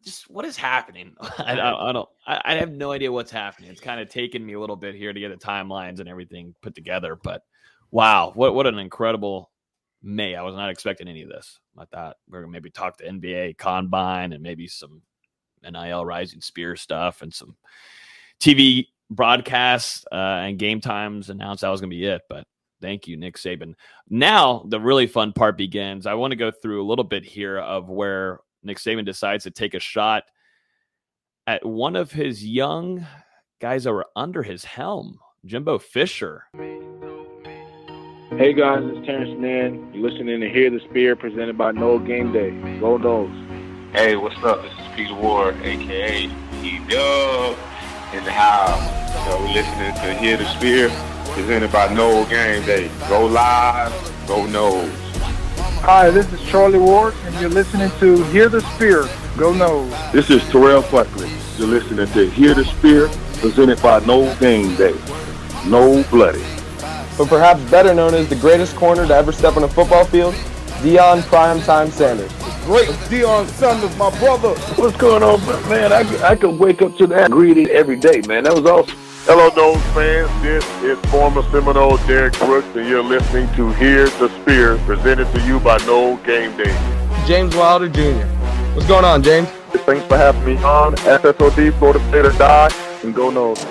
just what is happening? I have no idea what's happening. It's kind of taken me a little bit here to get the timelines and everything put together, but wow, what an incredible May. I was not expecting any of this. I thought we were going to maybe talk to NBA Combine and maybe some NIL Rising Spear stuff and some TV broadcasts and game times announced that was going to be it. But thank you, Nick Saban. Now the really fun part begins. I want to go through a little bit here of where Nick Saban decides to take a shot at one of his young guys that were under his helm, Jimbo Fisher. Hey guys, it's Terrence Mann. You're listening to Hear the Spear, presented by Noel Game Day. Go Noles. Hey, what's up? This is Peter Ward, a.k.a. E-Dub, in the house. So we're listening to Hear the Spear, presented by Noel Game Day. Go Live, go Noles. Hi, this is Charlie Ward, and you're listening to Hear the Spear, go Noles. This is Terrell Buckley. You're listening to Hear the Spear, presented by Noel Game Day. No Bloody. But perhaps better known as the greatest corner to ever step on a football field, Deion Primetime Sanders. Great Deion Sanders, my brother. What's going on, man? I could wake up to that greeting every day, man. That was awesome. Hello, Noles fans. This is former Seminole Derek Brooks, and you're listening to Hear the Spear, presented to you by Noel Game Day. James Wilder Jr. What's going on, James? Thanks for having me on. SSOD, Florida State or Die, and go Noles.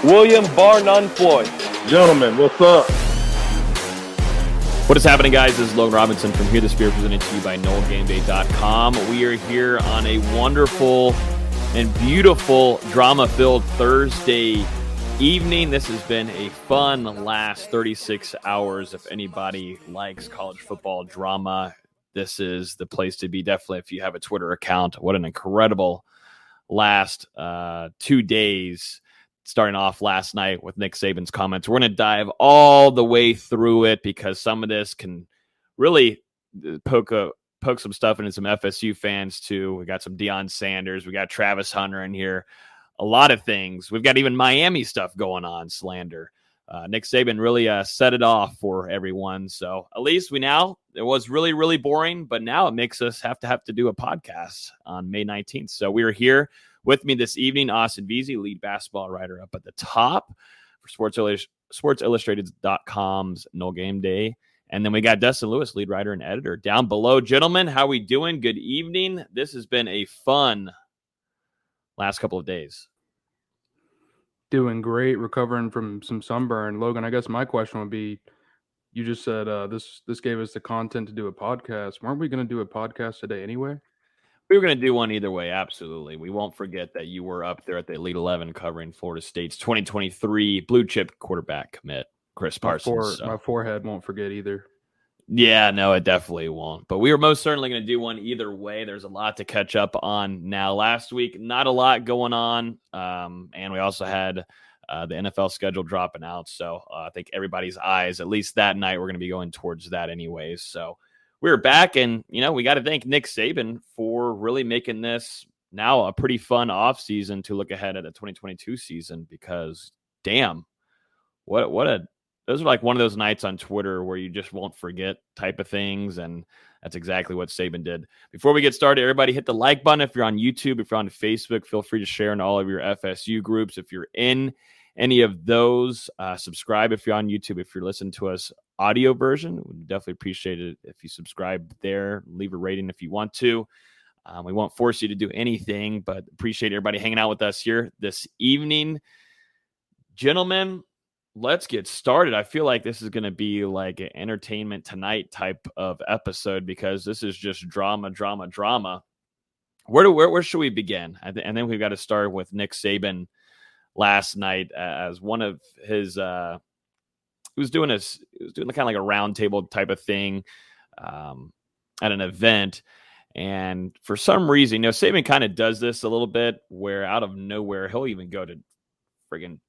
William Bar None Floyd. Gentlemen, what's up? What is happening, guys? This is Logan Robinson from Hear the Spear, presented to you by NoelGameDay.com. We are here on a wonderful and beautiful drama-filled Thursday evening. This has been a fun last 36 hours. If anybody likes college football drama, this is the place to be. Definitely if you have a Twitter account. What an incredible last 2 days. Starting off last night with Nick Saban's comments. We're going to dive all the way through it because some of this can really poke some stuff into some FSU fans too. We got some Deion Sanders. We got Travis Hunter in here. A lot of things. We've got even Miami stuff going on, slander. Nick Saban really set it off for everyone. So at least it was really, really boring, but now it makes us have to do a podcast on May 19th. So we are here. With me this evening, Austin Veazey, lead basketball writer up at the top for SportsIllustrated.com's No Game Day. And then we got Dustin Lewis, lead writer and editor, down below. Gentlemen, how we doing? Good evening. This has been a fun last couple of days. Doing great, recovering from some sunburn. Logan, I guess my question would be, you just said this gave us the content to do a podcast. Weren't we going to do a podcast today anyway? We were going to do one either way, absolutely. We won't forget that you were up there at the Elite 11 covering Florida State's 2023 blue chip quarterback commit, Chris Parson. My forehead won't forget either. Yeah, no, it definitely won't. But we were most certainly going to do one either way. There's a lot to catch up on now. Last week, not a lot going on. And we also had the NFL schedule dropping out. So I think everybody's eyes, at least that night, we're going to be going towards that anyways. So we're back, and, we got to thank Nick Saban for really making this now a pretty fun offseason to look ahead at the 2022 season because, damn, those are like one of those nights on Twitter where you just won't forget type of things, and that's exactly what Saban did. Before we get started, everybody hit the like button. If you're on YouTube, if you're on Facebook, feel free to share in all of your FSU groups. If you're in any of those, subscribe if you're on YouTube. If you're listening to us audio version, we'd definitely appreciate it if you subscribe there. Leave a rating if you want to. We won't force you to do anything, but appreciate everybody hanging out with us here this evening. Gentlemen, let's get started. I feel like this is going to be like an entertainment tonight type of episode because this is just drama. Where should we begin? And then we've got to start with Nick Saban last night as one of his he was doing kind of like a round table type of thing at an event. And for some reason, Saban kind of does this a little bit where out of nowhere, he'll even go to friggin',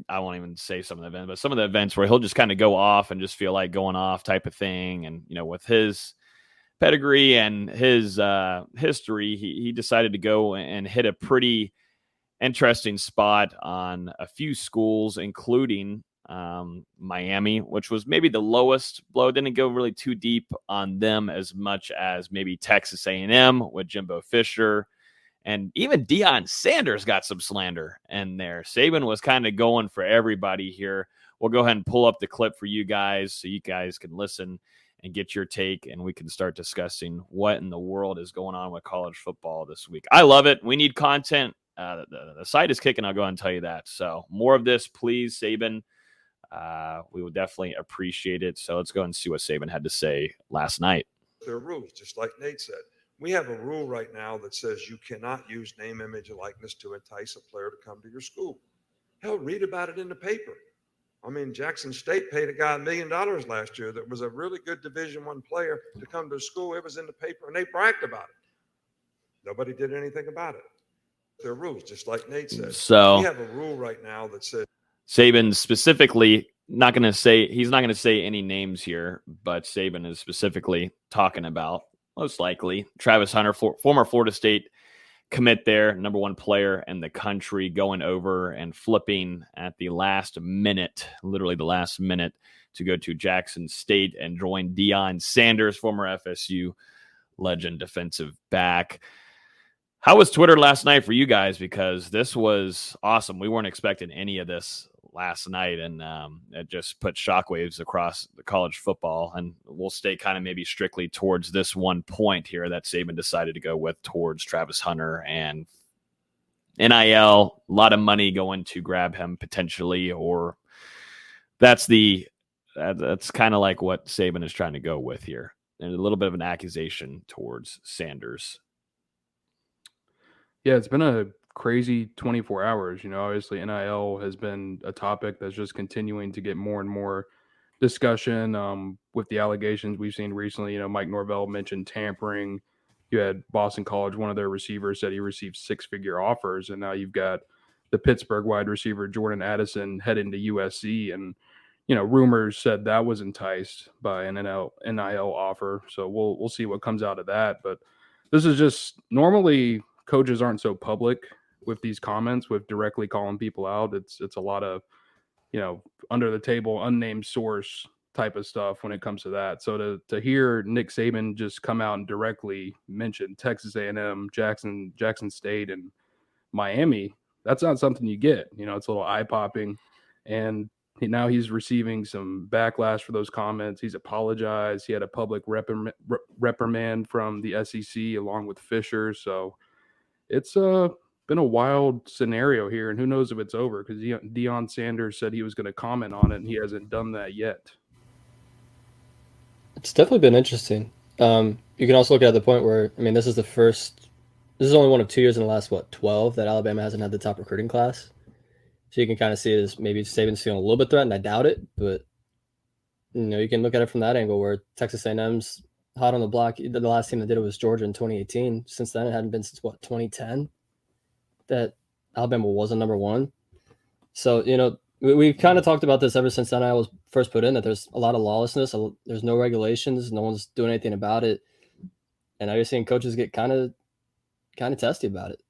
I won't even say some of the events, but some of the events where he'll just kind of go off and just feel like going off type of thing. And, with his pedigree and his history, he decided to go and hit a pretty interesting spot on a few schools, including Miami, which was maybe the lowest blow. Didn't go really too deep on them as much as maybe Texas A&M with Jimbo Fisher And even Deion Sanders got some slander in there. Saban was kind of going for everybody here. We'll go ahead and pull up the clip for you guys so you guys can listen and get your take, and we can start discussing what in the world is going on with college football this week. I love it. We need content. The site is kicking. I'll go ahead and tell you that. So more of this, please, Saban. We would definitely appreciate it. So let's go and see what Saban had to say last night. There are rules, just like Nate said. We have a rule right now that says you cannot use name, image, and likeness to entice a player to come to your school. Hell, read about it in the paper. I mean, Jackson State paid a guy $1 million last year that was a really good Division I player to come to school. It was in the paper, and they bragged about it. Nobody did anything about it. There are rules, just like Nate said. So we have a rule right now that says Saban specifically he's not going to say any names here, but Saban is specifically talking about most likely Travis Hunter, former Florida State commit there, number one player in the country, going over and flipping at the last minute, literally the last minute, to go to Jackson State and join Deion Sanders, former FSU legend defensive back. How was Twitter last night for you guys? Because this was awesome. We weren't expecting any of this last night, and it just put shockwaves across the college football. And we'll stay kind of maybe strictly towards this one point here that Saban decided to go with towards Travis Hunter and NIL. A lot of money going to grab him potentially, or that's kind of like what Saban is trying to go with here, and a little bit of an accusation towards Sanders. Yeah, it's been a crazy 24 hours. Obviously NIL has been a topic that's just continuing to get more and more discussion with the allegations we've seen recently. Mike Norvell mentioned tampering. You had Boston College, one of their receivers said he received 6-figure offers, and now you've got the Pittsburgh wide receiver Jordan Addison heading to USC, and rumors said that was enticed by an NIL offer. So we'll see what comes out of that. But this is just normally coaches aren't so public with these comments, with directly calling people out. It's a lot of, under the table, unnamed source type of stuff when it comes to that. So to hear Nick Saban just come out and directly mention Texas A&M, Jackson State, and Miami, that's not something you get. It's a little eye-popping. And now he's receiving some backlash for those comments. He's apologized. He had a public reprimand from the SEC along with Fisher. So it's been a wild scenario here, and who knows if it's over, because Deion Sanders said he was going to comment on it, and he hasn't done that yet. It's definitely been interesting. You can also look at the point where, this is only one of 2 years in the last, 12 that Alabama hasn't had the top recruiting class. So you can kind of see it as maybe Saban's feeling a little bit threatened. I doubt it, but you can look at it from that angle where Texas A&M's hot on the block. The last team that did it was Georgia in 2018. Since then, it hadn't been since 2010 that Alabama wasn't number one. So, we've kind of talked about this ever since NIL was first put in, that there's a lot of lawlessness. There's no regulations. No one's doing anything about it. And now you're seeing coaches get kind of testy about it.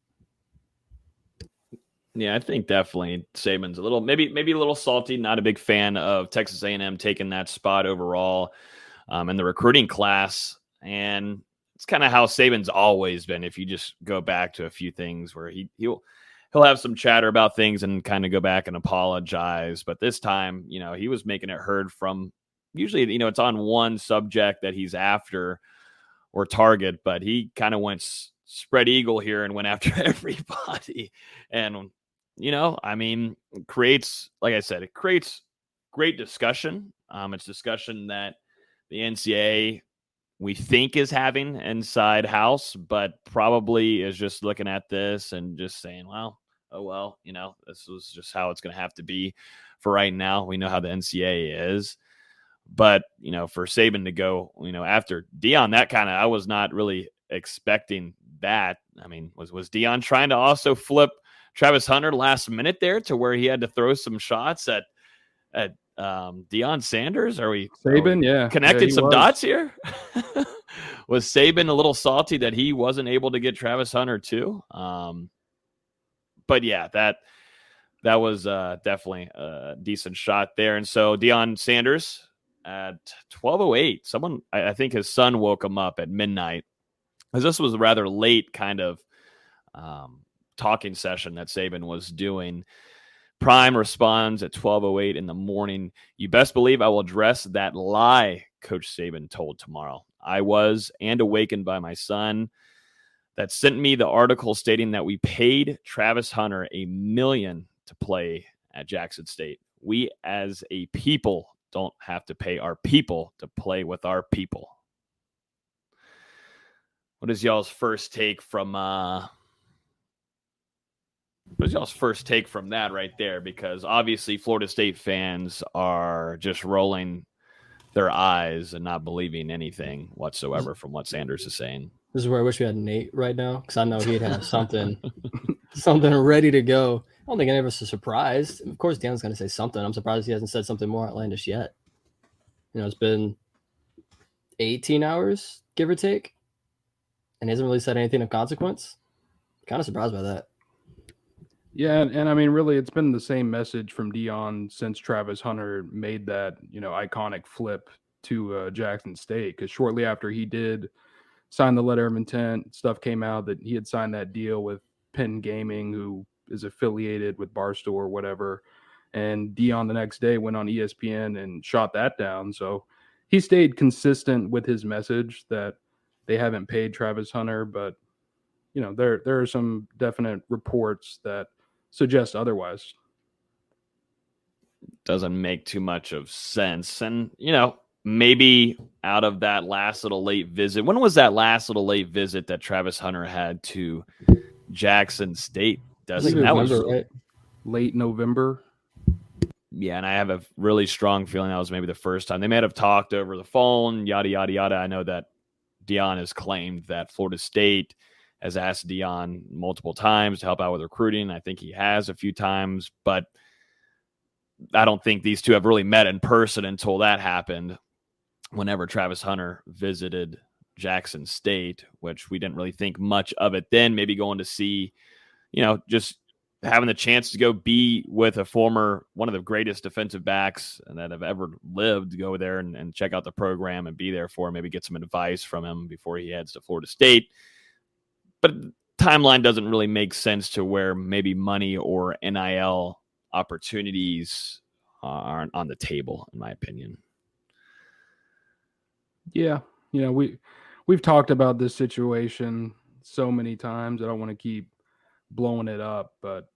Yeah, I think definitely Saban's a little, maybe a little salty. Not a big fan of Texas A&M taking that spot overall in the recruiting class. And it's kind of how Saban's always been. If you just go back to a few things where he'll have some chatter about things and kind of go back and apologize. But this time, he was making it heard from usually, it's on one subject that he's after or target, but he kind of went spread eagle here and went after everybody. And, creates, like I said, it creates great discussion. It's discussion that the NCAA, we think, is having inside house, but probably is just looking at this and just saying, well, this was just how it's going to have to be for right now. We know how the NCAA is. But, for Saban to go, after Deion, I was not really expecting that. Was Deion trying to also flip Travis Hunter last minute there to where he had to throw some shots at Deion Sanders? Are we connected some dots here? Was Saban a little salty that he wasn't able to get Travis Hunter too? But yeah, that was definitely a decent shot there. And so Deion Sanders at 12:08, I think his son woke him up at midnight, because this was rather late kind of talking session that Saban was doing. Prime responds at 12:08 in the morning. You best believe I will address that lie Coach Saban told tomorrow. I was and awakened by my son that sent me the article stating that we paid Travis Hunter $1 million to play at Jackson State. We as a people don't have to pay our people to play with our people. What is y'all's first take from that right there? Because obviously Florida State fans are just rolling their eyes and not believing anything whatsoever from what Sanders is saying. This is where I wish we had Nate right now, because I know he'd have something ready to go. I don't think any of us are surprised. Of course, Deion's going to say something. I'm surprised he hasn't said something more outlandish yet. It's been 18 hours, give or take, and he hasn't really said anything of consequence. Kind of surprised by that. Yeah, and I mean, really, it's been the same message from Deion since Travis Hunter made that, iconic flip to Jackson State. Because shortly after he did sign the letter of intent, stuff came out that he had signed that deal with Penn Gaming, who is affiliated with Barstool or whatever. And Deion the next day went on ESPN and shot that down. So he stayed consistent with his message that they haven't paid Travis Hunter, but there are some definite reports that suggest otherwise. Doesn't make too much of sense. And, maybe out of that last little late visit, when was that last little late visit that Travis Hunter had to Jackson State? That was right? Late November. Yeah, and I have a really strong feeling that was maybe the first time. They may have talked over the phone, yada, yada, yada. I know that Deion has claimed that Florida State has asked Deion multiple times to help out with recruiting. I think he has a few times, but I don't think these two have really met in person until that happened whenever Travis Hunter visited Jackson State, which we didn't really think much of it then. Maybe going to see, just having the chance to go be with one of the greatest defensive backs that have ever lived, go there and check out the program and be there for him, maybe get some advice from him before he heads to Florida State. But timeline doesn't really make sense to where maybe money or NIL opportunities aren't on the table, in my opinion. Yeah. We've talked about this situation so many times. I don't want to keep blowing it up, but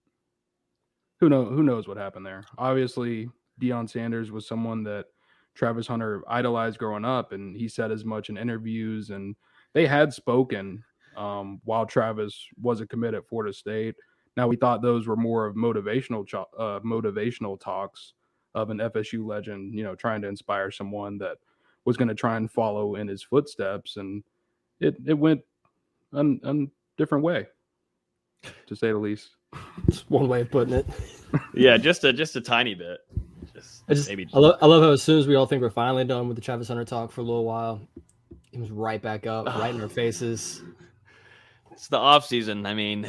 who knows what happened there. Obviously, Deion Sanders was someone that Travis Hunter idolized growing up, and he said as much in interviews, and they had spoken while Travis was a commit at Florida State. Now, we thought those were more of motivational talks of an FSU legend, trying to inspire someone that was going to try and follow in his footsteps, and it went a different way, to say the least. It's one way of putting it. Yeah, just a tiny bit. I love how as soon as we all think we're finally done with the Travis Hunter talk for a little while, it was right back up, right in our faces. It's the off season. I mean,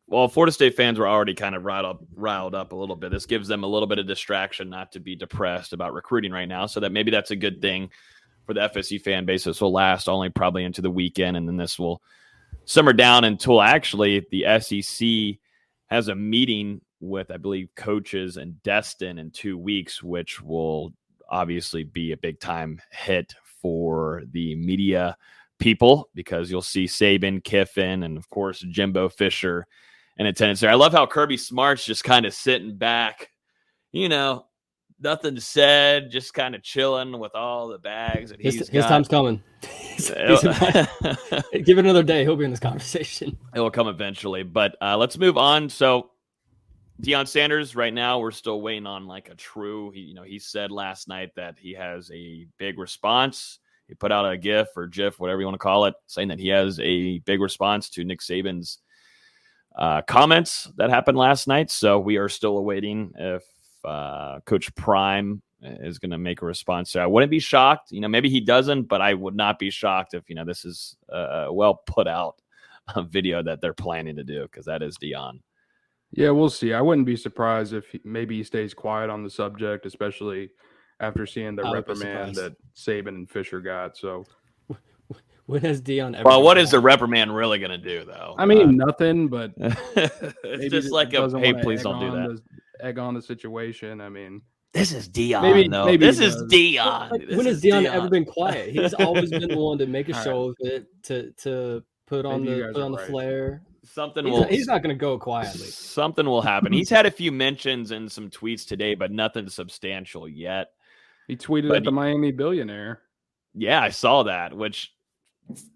Florida State fans were already kind of riled up a little bit. This gives them a little bit of distraction not to be depressed about recruiting right now, so that maybe that's a good thing for the FSU fan base. This will last only probably into the weekend, and then this will simmer down until actually the SEC has a meeting with, I believe, coaches and Dustin in 2 weeks, which will obviously be a big time hit for the media people, because you'll see Saban, Kiffin, and of course Jimbo Fisher in attendance there. I love how Kirby Smart's just kind of sitting back, nothing said, just kind of chilling with all the bags that his time's coming. Give it another day. He'll be in this conversation. It will come eventually, but let's move on. So Deion Sanders, right now, we're still waiting on like a true, he said last night that he has a big response. He put out a GIF or GIF, whatever you want to call it, saying that he has a big response to Nick Saban's comments that happened last night. So we are still awaiting if Coach Prime is going to make a response. So I wouldn't be shocked. Maybe he doesn't, but I would not be shocked if, this is a well put out video that they're planning to do, because that is Deion. Yeah, we'll see. I wouldn't be surprised if maybe he stays quiet on the subject, especially after seeing the reprimand that Saban and Fisher got. So When has Deion ever? Well, what is the reprimand really going to do, though? I mean, nothing, but it's just like hey, please don't do that. Egg on the situation. I mean, this is Deion, though. This is Deion. Like, when has Deion ever been quiet? He's always been the one to make a show of it, to put on the flair. He's not going to go quietly. Something will happen. He's had a few mentions and some tweets today, but nothing substantial yet. He tweeted at the Miami billionaire. Yeah, I saw that. Which,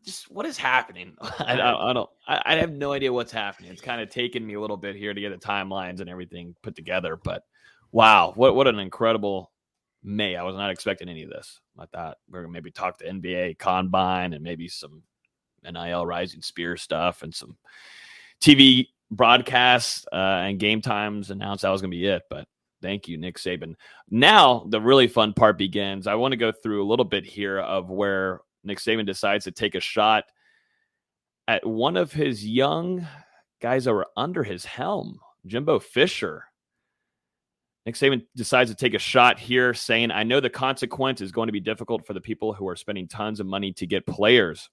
just what is happening? I have no idea what's happening. It's kind of taken me a little bit here to get the timelines and everything put together. But wow, what an incredible May! I was not expecting any of this. I thought we were gonna maybe talk to NBA Combine and maybe some NIL Rising Spear stuff and some TV broadcasts and game times announced that was going to be it. But thank you, Nick Saban. Now the really fun part begins. I want to go through a little bit here of where Nick Saban decides to take a shot at one of his young guys that were under his helm, Jimbo Fisher. Nick Saban decides to take a shot here saying, I know the consequence is going to be difficult for the people who are spending tons of money to get players.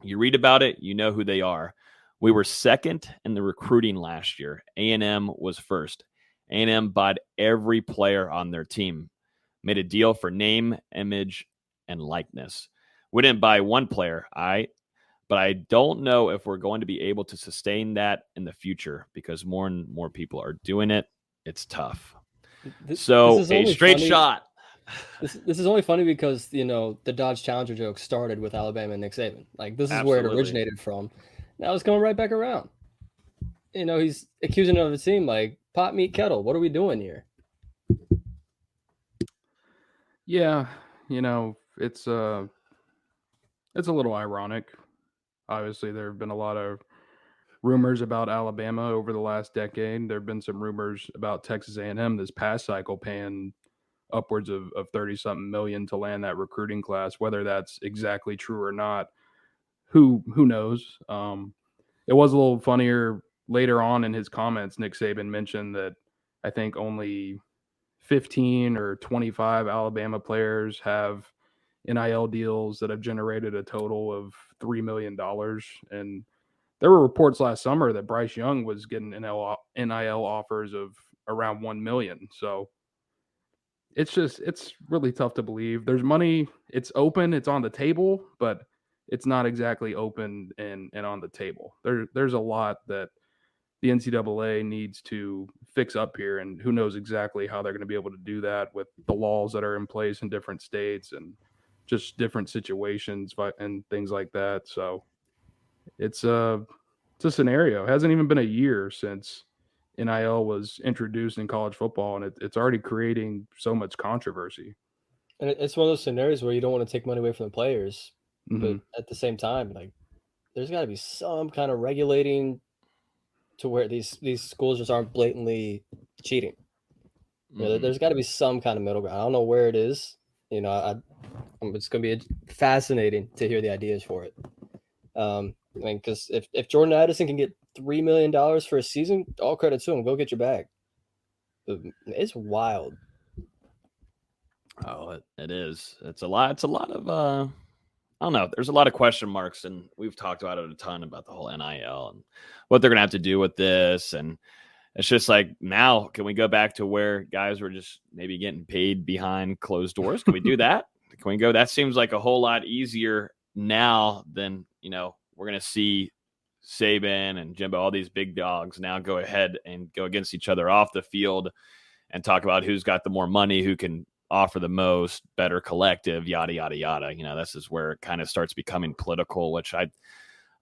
You read about it, you know who they are. We were second in the recruiting last year. A&M was first. A&M bought every player on their team, made a deal for name, image, and likeness. We didn't buy one player, but I don't know if we're going to be able to sustain that in the future because more and more people are doing it. It's tough. This a straight shot. This is only funny because, the Dodge Challenger joke started with Alabama and Nick Saban. Like, this is Absolutely. where it originated from. Now it's coming right back around. He's accusing of the team like pot, meat, kettle. What are we doing here? Yeah, it's a little ironic. Obviously, there have been a lot of rumors about Alabama over the last decade. There have been some rumors about Texas A&M this past cycle paying upwards of 30-something million to land that recruiting class. Whether that's exactly true or not, who knows? It was a little funnier later on in his comments. Nick Saban mentioned that I think only 15 or 25 Alabama players have NIL deals that have generated a total of $3 million. And there were reports last summer that Bryce Young was getting NIL offers of around $1 million. So it's really tough to believe. There's money. It's open. It's on the table, but it's not exactly open and on the table. There's a lot that the NCAA needs to fix up here, and who knows exactly how they're going to be able to do that with the laws that are in place in different states and just different situations and things like that. So it's a scenario. It hasn't even been a year since NIL was introduced in college football, and it's already creating so much controversy. And it's one of those scenarios where you don't want to take money away from the players, but at the same time, like, there's got to be some kind of regulating to where these schools just aren't blatantly cheating. There's got to be some kind of middle ground. I don't know where it is. It's going to be fascinating to hear the ideas for it. Because if Jordan Addison can get $3 million for a season, all credit to him. Go get your bag. It's wild. Oh, it is. It's a lot. It's a lot of I don't know. There's a lot of question marks, and we've talked about it a ton about the whole NIL and what they're going to have to do with this. And it's just like, now, can we go back to where guys were just maybe getting paid behind closed doors? Can we do that? Can we go? That seems like a whole lot easier now than, we're going to see Saban and Jimbo, all these big dogs now go ahead and go against each other off the field and talk about who's got the more money, who can offer the most, better collective, yada, yada, yada. This is where it kind of starts becoming political, which you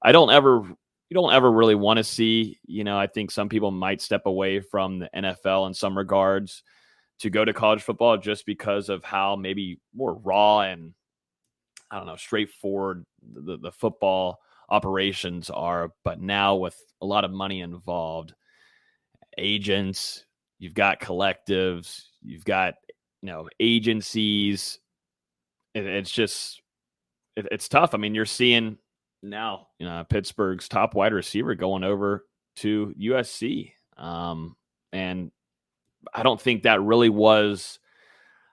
don't ever really want to see. I think some people might step away from the NFL in some regards to go to college football just because of how maybe more raw and, I don't know, straightforward the football operations are. But now with a lot of money involved, agents, you've got collectives, you've got agencies. It's tough. I mean, you're seeing now, Pittsburgh's top wide receiver going over to USC. And I don't think that really was,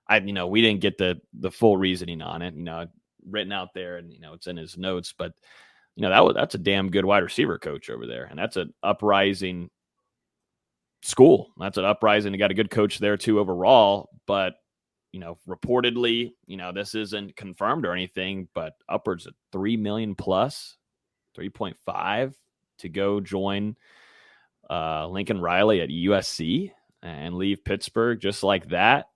we didn't get the full reasoning on it. written out there, and it's in his notes. But that's a damn good wide receiver coach over there, and that's an uprising school. That's an uprising. They got a good coach there too overall, but reportedly, this isn't confirmed or anything, but upwards of 3 million plus, 3.5 to go join Lincoln Riley at USC and leave Pittsburgh just like that.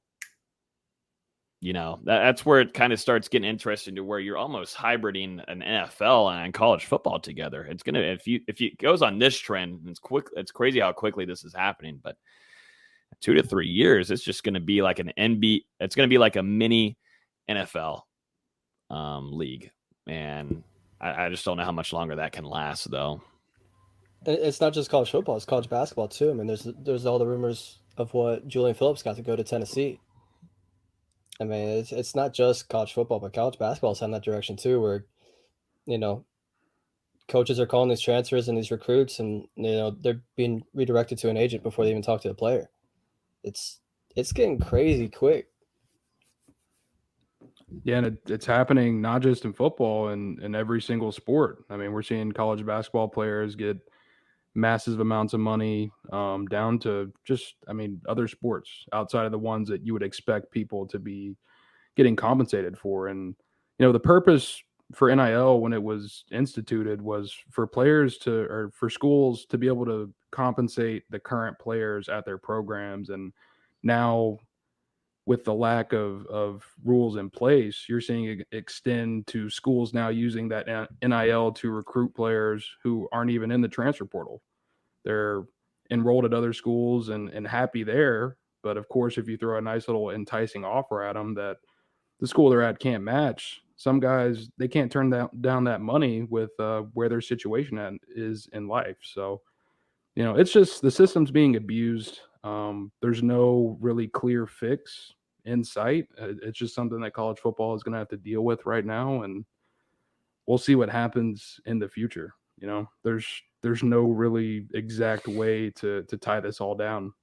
That's where it kind of starts getting interesting, to where you're almost hybriding an NFL and college football together. It's going to, if it goes on this trend, it's crazy how quickly this is happening, but 2 to 3 years, it's just going to be like an NBA. It's going to be like a mini NFL league. And I just don't know how much longer that can last, though. It's not just college football; it's college basketball too. I mean, there's all the rumors of what Julian Phillips got to go to Tennessee. I mean, it's not just college football, but college basketball is heading that direction too, where coaches are calling these transfers and these recruits, and they're being redirected to an agent before they even talk to the player. It's getting crazy quick. Yeah, and it's happening not just in football and in every single sport. I mean, we're seeing college basketball players get massive amounts of money, down to just, other sports outside of the ones that you would expect people to be getting compensated for. And, the purpose for NIL when it was instituted was for for schools to be able to compensate the current players at their programs. And now, with the lack of rules in place, you're seeing it extend to schools now using that NIL to recruit players who aren't even in the transfer portal. They're enrolled at other schools and happy there. But of course, if you throw a nice little enticing offer at them that the school they're at can't match, some guys, they can't turn down that money with where their situation is in life. So, it's just the system's being abused. There's no really clear fix in sight. It's just something that college football is going to have to deal with right now, and we'll see what happens in the future. There's no really exact way to tie this all down.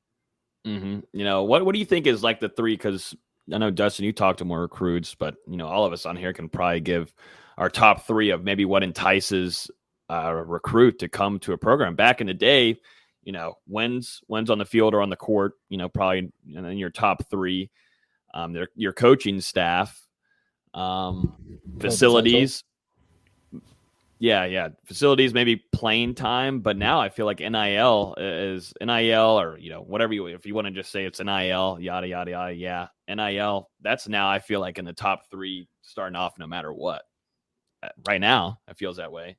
Mm-hmm. What do you think is like the three? Because I know, Dustin, you talk to more recruits, but all of us on here can probably give our top three of maybe what entices a recruit to come to a program. Back in the day, wins on the field or on the court, probably, and then your top three, your coaching staff, facilities. Yeah. Facilities, maybe playing time. But now I feel like NIL is NIL, or, whatever if you want to just say it's NIL, yada, yada, yada. Yeah. NIL, that's now I feel like in the top three starting off no matter what. Right now, it feels that way.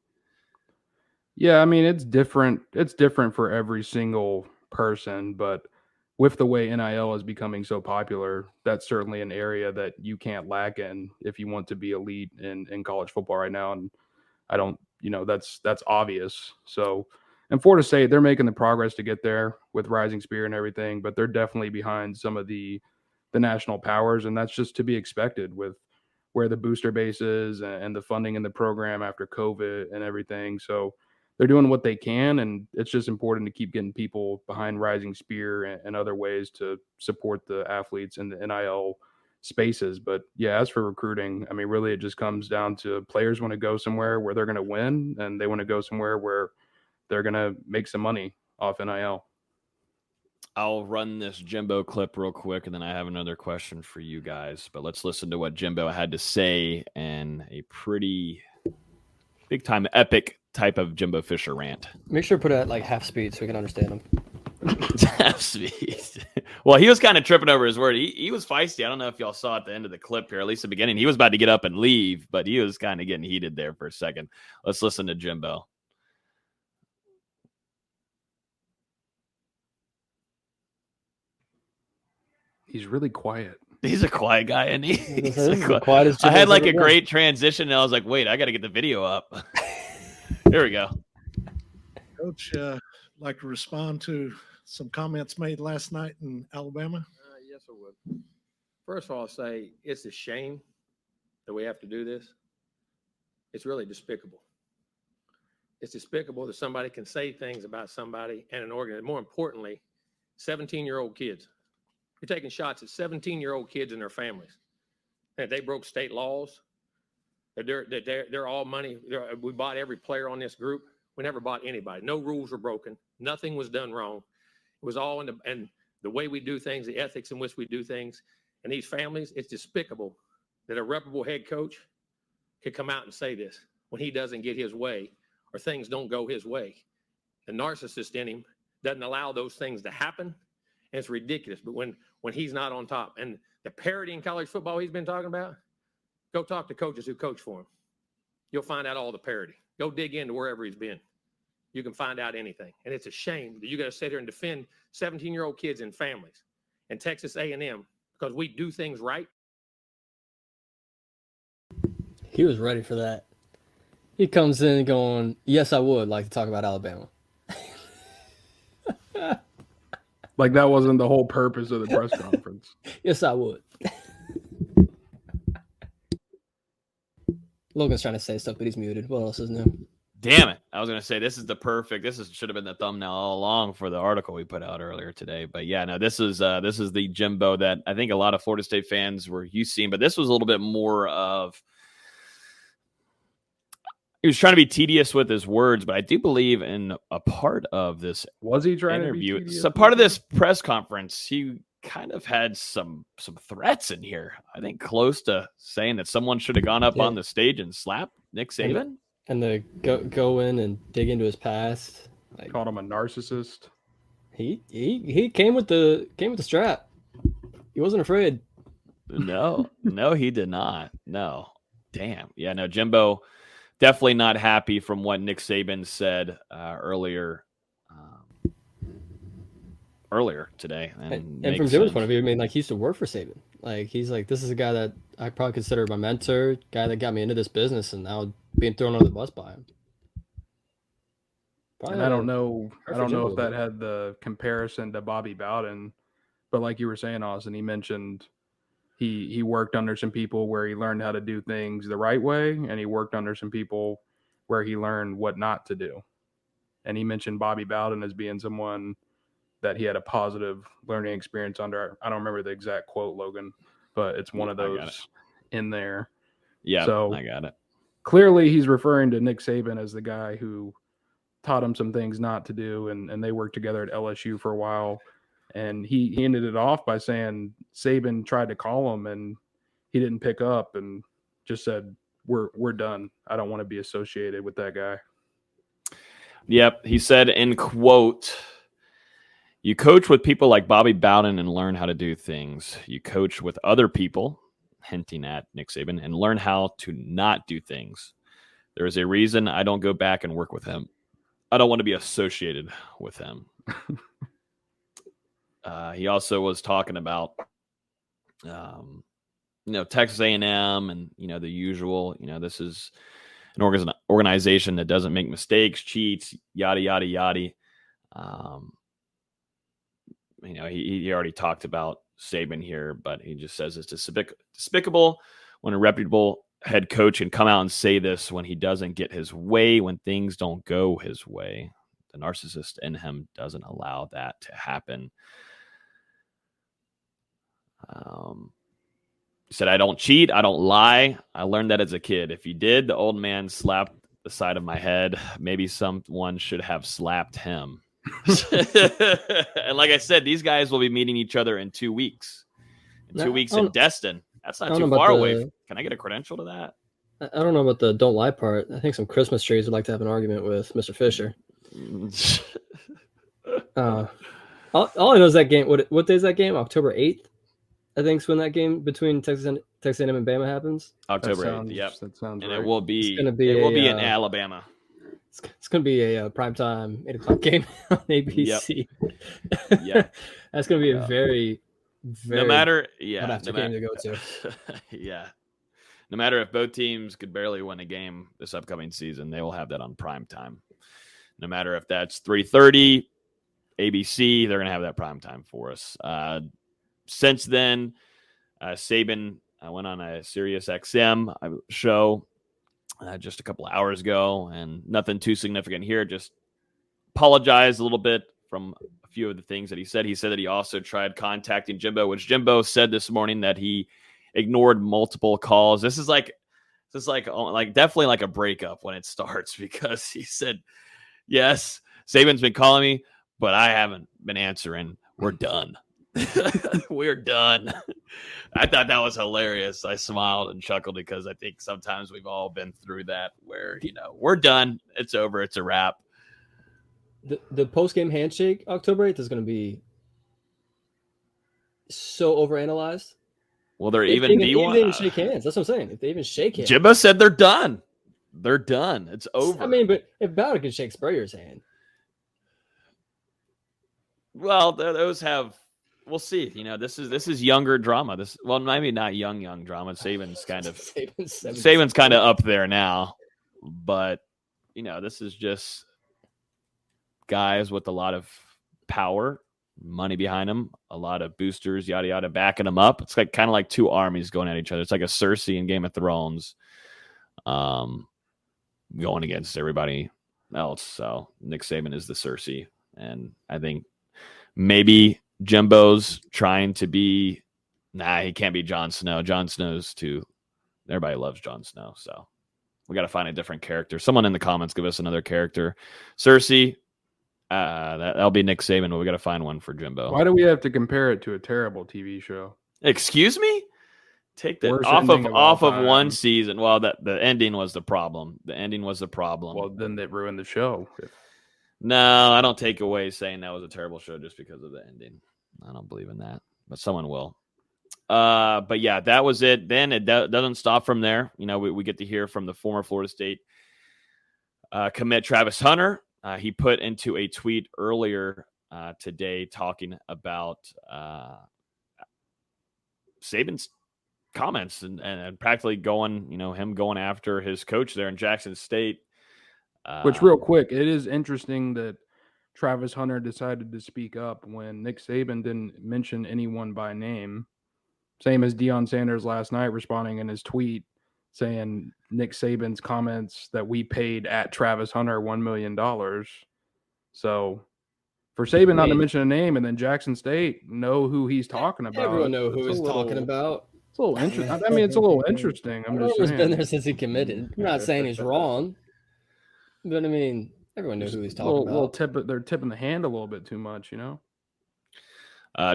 Yeah, it's different. It's different for every single person, but with the way NIL is becoming so popular, that's certainly an area that you can't lack in if you want to be elite in college football right now. And I don't, that's obvious. So, and Florida State, they're making the progress to get there with Rising Spear and everything, but they're definitely behind some of the national powers, and that's just to be expected with where the booster base is and the funding in the program after COVID and everything. So they're doing what they can, and it's just important to keep getting people behind Rising Spear and other ways to support the athletes in the NIL spaces. But yeah, as for recruiting, really it just comes down to players want to go somewhere where they're going to win, and they want to go somewhere where they're going to make some money off NIL. I'll run this Jimbo clip real quick, and then I have another question for you guys. But let's listen to what Jimbo had to say in a pretty big-time epic type of Jimbo Fisher rant. Make sure to put it at like half speed so we can understand him. Half speed. Well, he was kind of tripping over his word. He was feisty. I don't know if y'all saw at the end of the clip here, at least the beginning. He was about to get up and leave, but he was kind of getting heated there for a second. Let's listen to Jimbo. He's really quiet. He's a quiet guy, and he's quiet as I had like a great transition, and I was like, wait, I got to get the video up. Here we go. Coach, like to respond to some comments made last night in Alabama? Yes, I would. First of all, I'll say it's a shame that we have to do this. It's really despicable. It's despicable that somebody can say things about somebody and an organization. More importantly, 17-year-old kids. You're taking shots at 17-year-old kids and their families. And if they broke state laws, They're all money. We bought every player on this group. We never bought anybody. No rules were broken. Nothing was done wrong. It was all and the way we do things, the ethics in which we do things. And these families, it's despicable that a reputable head coach could come out and say this when he doesn't get his way or things don't go his way. The narcissist in him doesn't allow those things to happen, and it's ridiculous. But when he's not on top, and the parity in college football he's been talking about, go talk to coaches who coach for him. You'll find out all the parity. Go dig into wherever he's been. You can find out anything. And it's a shame that you got to sit here and defend 17-year-old kids and families and Texas A&M because we do things right. He was ready for that. He comes in going, yes, I would like to talk about Alabama. Like that wasn't the whole purpose of the press conference. Yes, I would. Logan's trying to say stuff, but he's muted. What else is new? Damn it. I was going to say this should have been the thumbnail all along for the article we put out earlier today. But yeah, no, this is the Jimbo that I think a lot of Florida State fans were used to seeing, but this was a little bit more of, he was trying to be tedious with his words, but I do believe in a part of this was he trying interview, to be tedious? So part of this press conference, he kind of had some threats in here. I think close to saying that someone should have gone up on the stage and slapped Nick Saban. And the go in and dig into his past. Like, called him a narcissist. He came with the strap. He wasn't afraid. No, he did not. No. Damn. Yeah, no, Jimbo definitely not happy from what Nick Saban said earlier today. And from Jimbo's point of view, I mean, like, he used to work for Saban. Like, he's like, this is a guy that I probably consider my mentor, guy that got me into this business, and now being thrown under the bus by him. And I don't know if that had the comparison to Bobby Bowden, but like you were saying, Austin, he mentioned he worked under some people where he learned how to do things the right way, and he worked under some people where he learned what not to do. And he mentioned Bobby Bowden as being someone that he had a positive learning experience under. I don't remember the exact quote, Logan, but it's one of those in there. Yeah, so I got it. Clearly, he's referring to Nick Saban as the guy who taught him some things not to do, and they worked together at LSU for a while. And he ended it off by saying Saban tried to call him, and he didn't pick up, and just said, "We're done. I don't want to be associated with that guy." Yep, he said in quote, "You coach with people like Bobby Bowden and learn how to do things. You coach with other people," hinting at Nick Saban, "and learn how to not do things. There is a reason I don't go back and work with him. I don't want to be associated with him." He also was talking about, Texas A&M and, the usual, this is an organization that doesn't make mistakes, cheats, yada, yada, yada. He already talked about Saban here, but he just says it's despicable when a reputable head coach can come out and say this when he doesn't get his way, when things don't go his way. The narcissist in him doesn't allow that to happen. He said, "I don't cheat. I don't lie. I learned that as a kid. If you did, the old man slapped the side of my head. Maybe someone should have slapped him." And like I said, these guys will be meeting each other in 2 weeks. In 2 weeks in Destin. That's not too far away. Can I get a credential to that? I don't know about the don't lie part. I think some Christmas trees would like to have an argument with Mr. Fisher. All I know is that game. What day is that game? October 8th, I think, is when that game between Texas A&M and Bama happens. October 8th. Yep. That sounds and right. it will be in Alabama. It's going to be a primetime 8:00 game on ABC. Yep. Yeah. That's going to be a very, very game to go to. Yeah. No matter if both teams could barely win a game this upcoming season, they will have that on prime time. No matter if that's 3:30 ABC, they're going to have that prime time for us. Since then, Saban went on a Sirius XM show just a couple of hours ago, and nothing too significant here. Just apologized a little bit from a few of the things that he said. He said that he also tried contacting Jimbo, which Jimbo said this morning that he ignored multiple calls. This is like It's like definitely like a breakup when it starts because he said, yes, Saban's been calling me, but I haven't been answering. We're done. We're done. I thought that was hilarious. I smiled and chuckled because I think sometimes we've all been through that where, we're done. It's over. It's a wrap. The post-game handshake October 8th is going to be so overanalyzed. Will there even be one? They even shake hands. That's what I'm saying. If they even shake hands. Jimbo said they're done. They're done. It's over. I mean, but if Bowder can shake Spurrier's hand. Well, those have... We'll see. This is younger drama. Maybe not young drama. Saban's kind of up there now, but this is just guys with a lot of power, money behind them, a lot of boosters, yada yada, backing them up. It's like kind of like two armies going at each other. It's like a Cersei in Game of Thrones, going against everybody else. So Nick Saban is the Cersei, and I think maybe Jimbo's trying to be, he can't be Jon Snow. Jon Snow's too, everybody loves Jon Snow. So we got to find a different character. Someone in the comments, give us another character. Cersei, that'll be Nick Saban, but we got to find one for Jimbo. Why do we have to compare it to a terrible TV show? Excuse me? Take that off of one season. Well, the ending was the problem. Well, then that ruined the show. No, I don't take away saying that was a terrible show just because of the ending. I don't believe in that, but someone will. But yeah, that was it. Then it doesn't stop from there. We get to hear from the former Florida State commit Travis Hunter. He put into a tweet earlier today talking about Saban's comments and practically going, him going after his coach there in Jackson State. Which, real quick, it is interesting that Travis Hunter decided to speak up when Nick Saban didn't mention anyone by name. Same as Deion Sanders last night responding in his tweet saying Nick Saban's comments that we paid at Travis Hunter $1 million. So for Saban not to mention a name and then Jackson State know who he's talking about. Everyone know who he's talking about. It's a little interesting. I mean, it's a little interesting. I'm just saying. He's been there since he committed. I'm not saying he's wrong. But I mean, everyone knows who he's talking about. They're tipping the hand a little bit too much,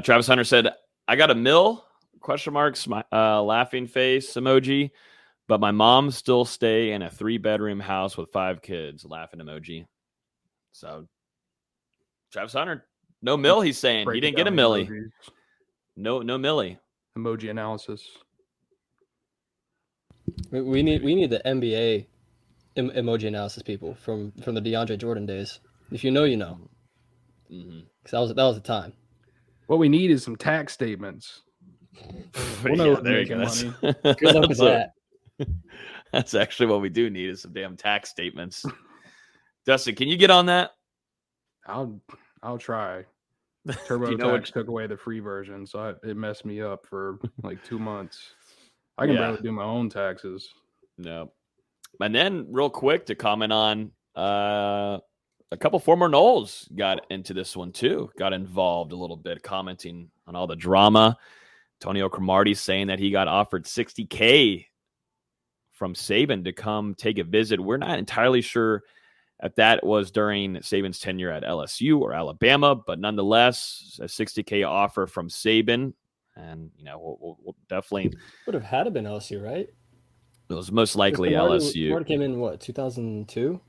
Travis Hunter said, "I got $1 million? Question marks, laughing face emoji, but my mom still stay in a 3-bedroom house with 5 kids, laughing emoji." So Travis Hunter, no mill. He's saying he didn't get a millie. No millie. Emoji analysis. We need the NBA emoji analysis people from the DeAndre Jordan days. If you know, you know. Because that was the time. What we need is some tax statements. We'll know there you go. Good luck with that. That's actually what we do need is some damn tax statements. Dustin, can you get on that? I'll try. TurboTax took away the free version, so it messed me up for like 2 months. I can barely do my own taxes. No. And then real quick to comment on a couple former Noles got into this one too, got involved a little bit, commenting on all the drama. Antonio Cromartie saying that he got offered $60K from Saban to come take a visit. We're not entirely sure if that was during Saban's tenure at LSU or Alabama, but nonetheless, a $60K offer from Saban. And, we'll definitely... Would have had to been LSU, right? It was most likely LSU. Cromartie came in, 2002?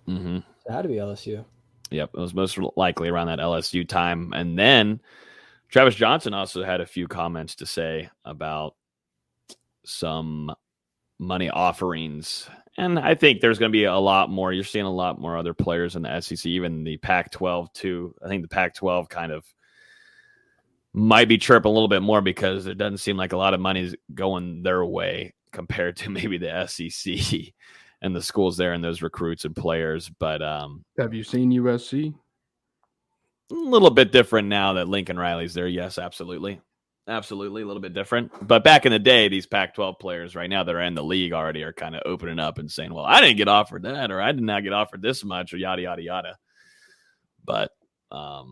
Mm-hmm. It had to be LSU. Yep, it was most likely around that LSU time. And then Travis Johnson also had a few comments to say about some money offerings. And I think there's going to be a lot more. You're seeing a lot more other players in the SEC, even the Pac-12 too. I think the Pac-12 kind of might be chirping a little bit more because it doesn't seem like a lot of money is going their way compared to maybe the SEC and the schools there and those recruits and players. But have you seen USC? A little bit different now that Lincoln Riley's there. Yes, absolutely. Absolutely. A little bit different. But back in the day, these Pac-12 players right now that are in the league already are kind of opening up and saying, well, I didn't get offered that, or I did not get offered this much, or yada, yada, yada. But I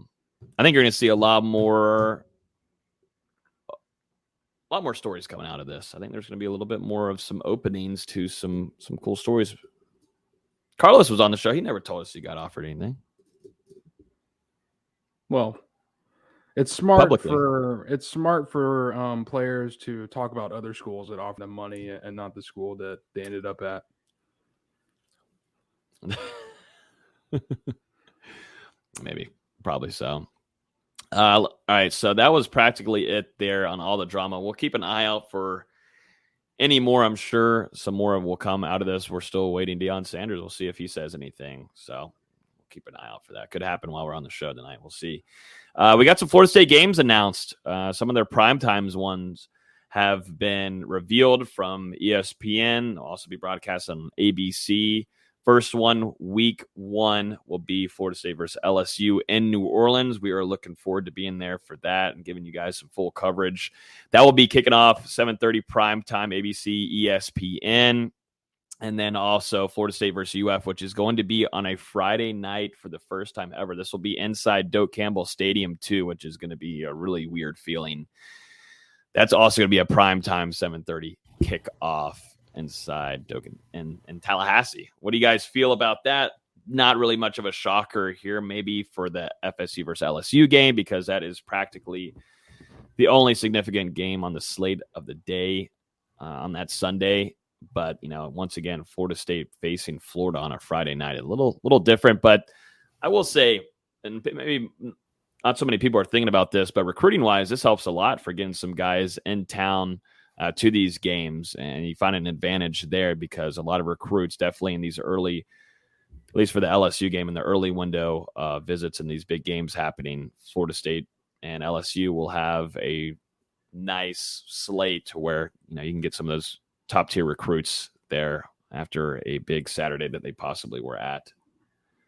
think you're going to see a lot more a lot more stories coming out of this. I think there's going to be a little bit more of some openings to some cool stories. Carlos was on the show. He never told us he got offered anything. Well, it's smart Publicly. for players to talk about other schools that offer them money and not the school that they ended up at. Maybe, probably so. All right, so that was practically it there on all the drama. We'll keep an eye out for any more. I'm sure some more will come out of this. We're still waiting Deion Sanders. We'll see if he says anything. So we'll keep an eye out for that. Could happen while we're on the show tonight. We'll see. We got some Florida State games announced. Some of their primetimes ones have been revealed from ESPN. They'll also be broadcast on ABC. First one, week 1, will be Florida State versus LSU in New Orleans. We are looking forward to being there for that and giving you guys some full coverage. That will be kicking off 7:30 prime time, ABC, ESPN. And then also Florida State versus UF, which is going to be on a Friday night for the first time ever. This will be inside Doak Campbell Stadium too, which is going to be a really weird feeling. That's also going to be a prime time 7:30 kickoff inside Doak in Tallahassee. What do you guys feel about that? Not really much of a shocker here, maybe for the FSU versus LSU game, because that is practically the only significant game on the slate of the day on that Sunday. But, once again, Florida State facing Florida on a Friday night, a little different. But I will say, and maybe not so many people are thinking about this, but recruiting-wise, this helps a lot for getting some guys in town to these games. And you find an advantage there because a lot of recruits definitely in these early, at least for the LSU game, in the early window visits and these big games happening, Florida State and LSU will have a nice slate to where, you can get some of those top tier recruits there after a big Saturday that they possibly were at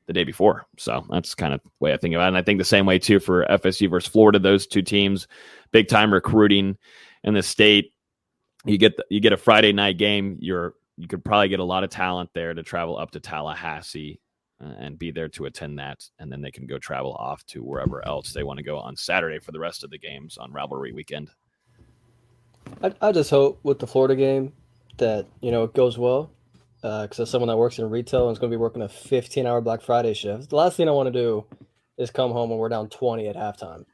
the day before. So that's kind of the way I think about it. And I think the same way too for FSU versus Florida, those two teams, big time recruiting in the state. You get a Friday night game. You could probably get a lot of talent there to travel up to Tallahassee and be there to attend that. And then they can go travel off to wherever else they want to go on Saturday for the rest of the games on rivalry weekend. I just hope with the Florida game that, it goes well. Because as someone that works in retail and is going to be working a 15-hour Black Friday shift, the last thing I want to do is come home and we're down 20 at halftime.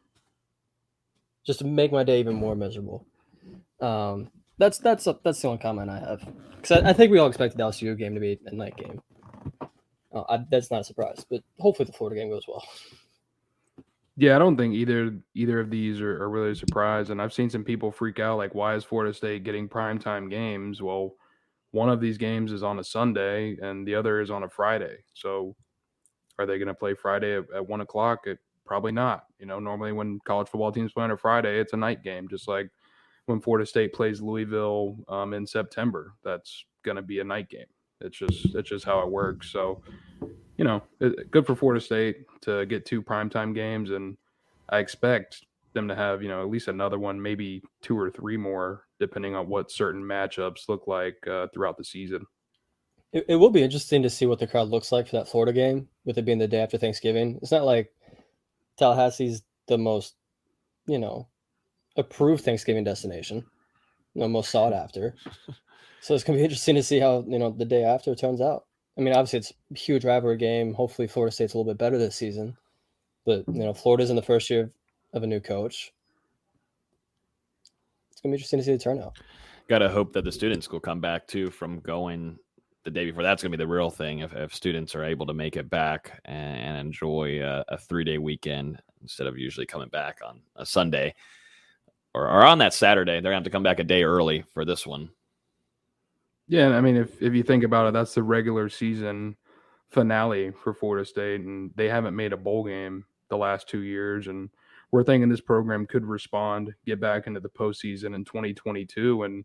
Just to make my day even more miserable. That's the only comment I have. Because I think we all expected the LSU game to be a night game. That's not a surprise, but hopefully the Florida game goes well. Yeah, I don't think either of these are really a surprise. And I've seen some people freak out, like, why is Florida State getting primetime games? Well, one of these games is on a Sunday and the other is on a Friday. So are they going to play Friday at 1 o'clock? Probably not. Normally when college football teams play on a Friday, it's a night game, just like when Florida State plays Louisville in September. That's going to be a night game. It's just how it works. So, good for Florida State to get 2 primetime games, and I expect them to have, at least another one, maybe 2 or 3 more, depending on what certain matchups look like throughout the season. It will be interesting to see what the crowd looks like for that Florida game, with it being the day after Thanksgiving. It's not like Tallahassee's the most, approved Thanksgiving destination, most sought after. So it's going to be interesting to see how, the day after it turns out. I mean, obviously it's a huge rivalry game. Hopefully Florida State's a little bit better this season. But, Florida's in the first year of a new coach. It's going to be interesting to see the turnout. Got to hope that the students will come back, too, from going the day before. That's going to be the real thing if students are able to make it back and enjoy a 3-day weekend instead of usually coming back on a Sunday or on that Saturday. They're going to have to come back a day early for this one. Yeah, I mean, if you think about it, that's the regular season finale for Florida State, and they haven't made a bowl game the last 2 years, and we're thinking this program could respond, get back into the postseason in 2022, and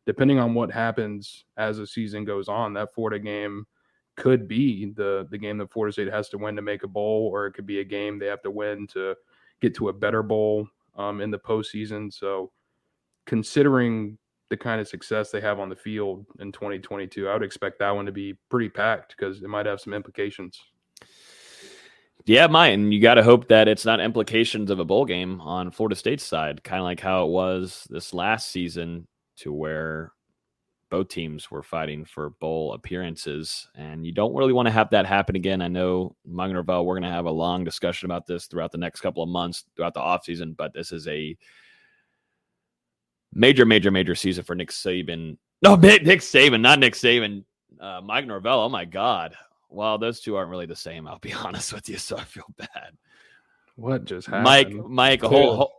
depending on what happens as the season goes on, that Florida game could be the game that Florida State has to win to make a bowl, or it could be a game they have to win to get to a better bowl in the postseason. So considering the kind of success they have on the field in 2022, I would expect that one to be pretty packed because it might have some implications. Yeah, it might. And you got to hope that it's not implications of a bowl game on Florida State's side, kind of like how it was this last season, to where both teams were fighting for bowl appearances. And you don't really want to have that happen again. I know, Mike Norvell, we're going to have a long discussion about this throughout the next couple of months, throughout the offseason, but this is a major season for Nick Saban. No, Nick Saban, not Nick Saban. Mike Norvell, oh my God. Well, those two aren't really the same, I'll be honest with you, so I feel bad. What just happened? Mike, a whole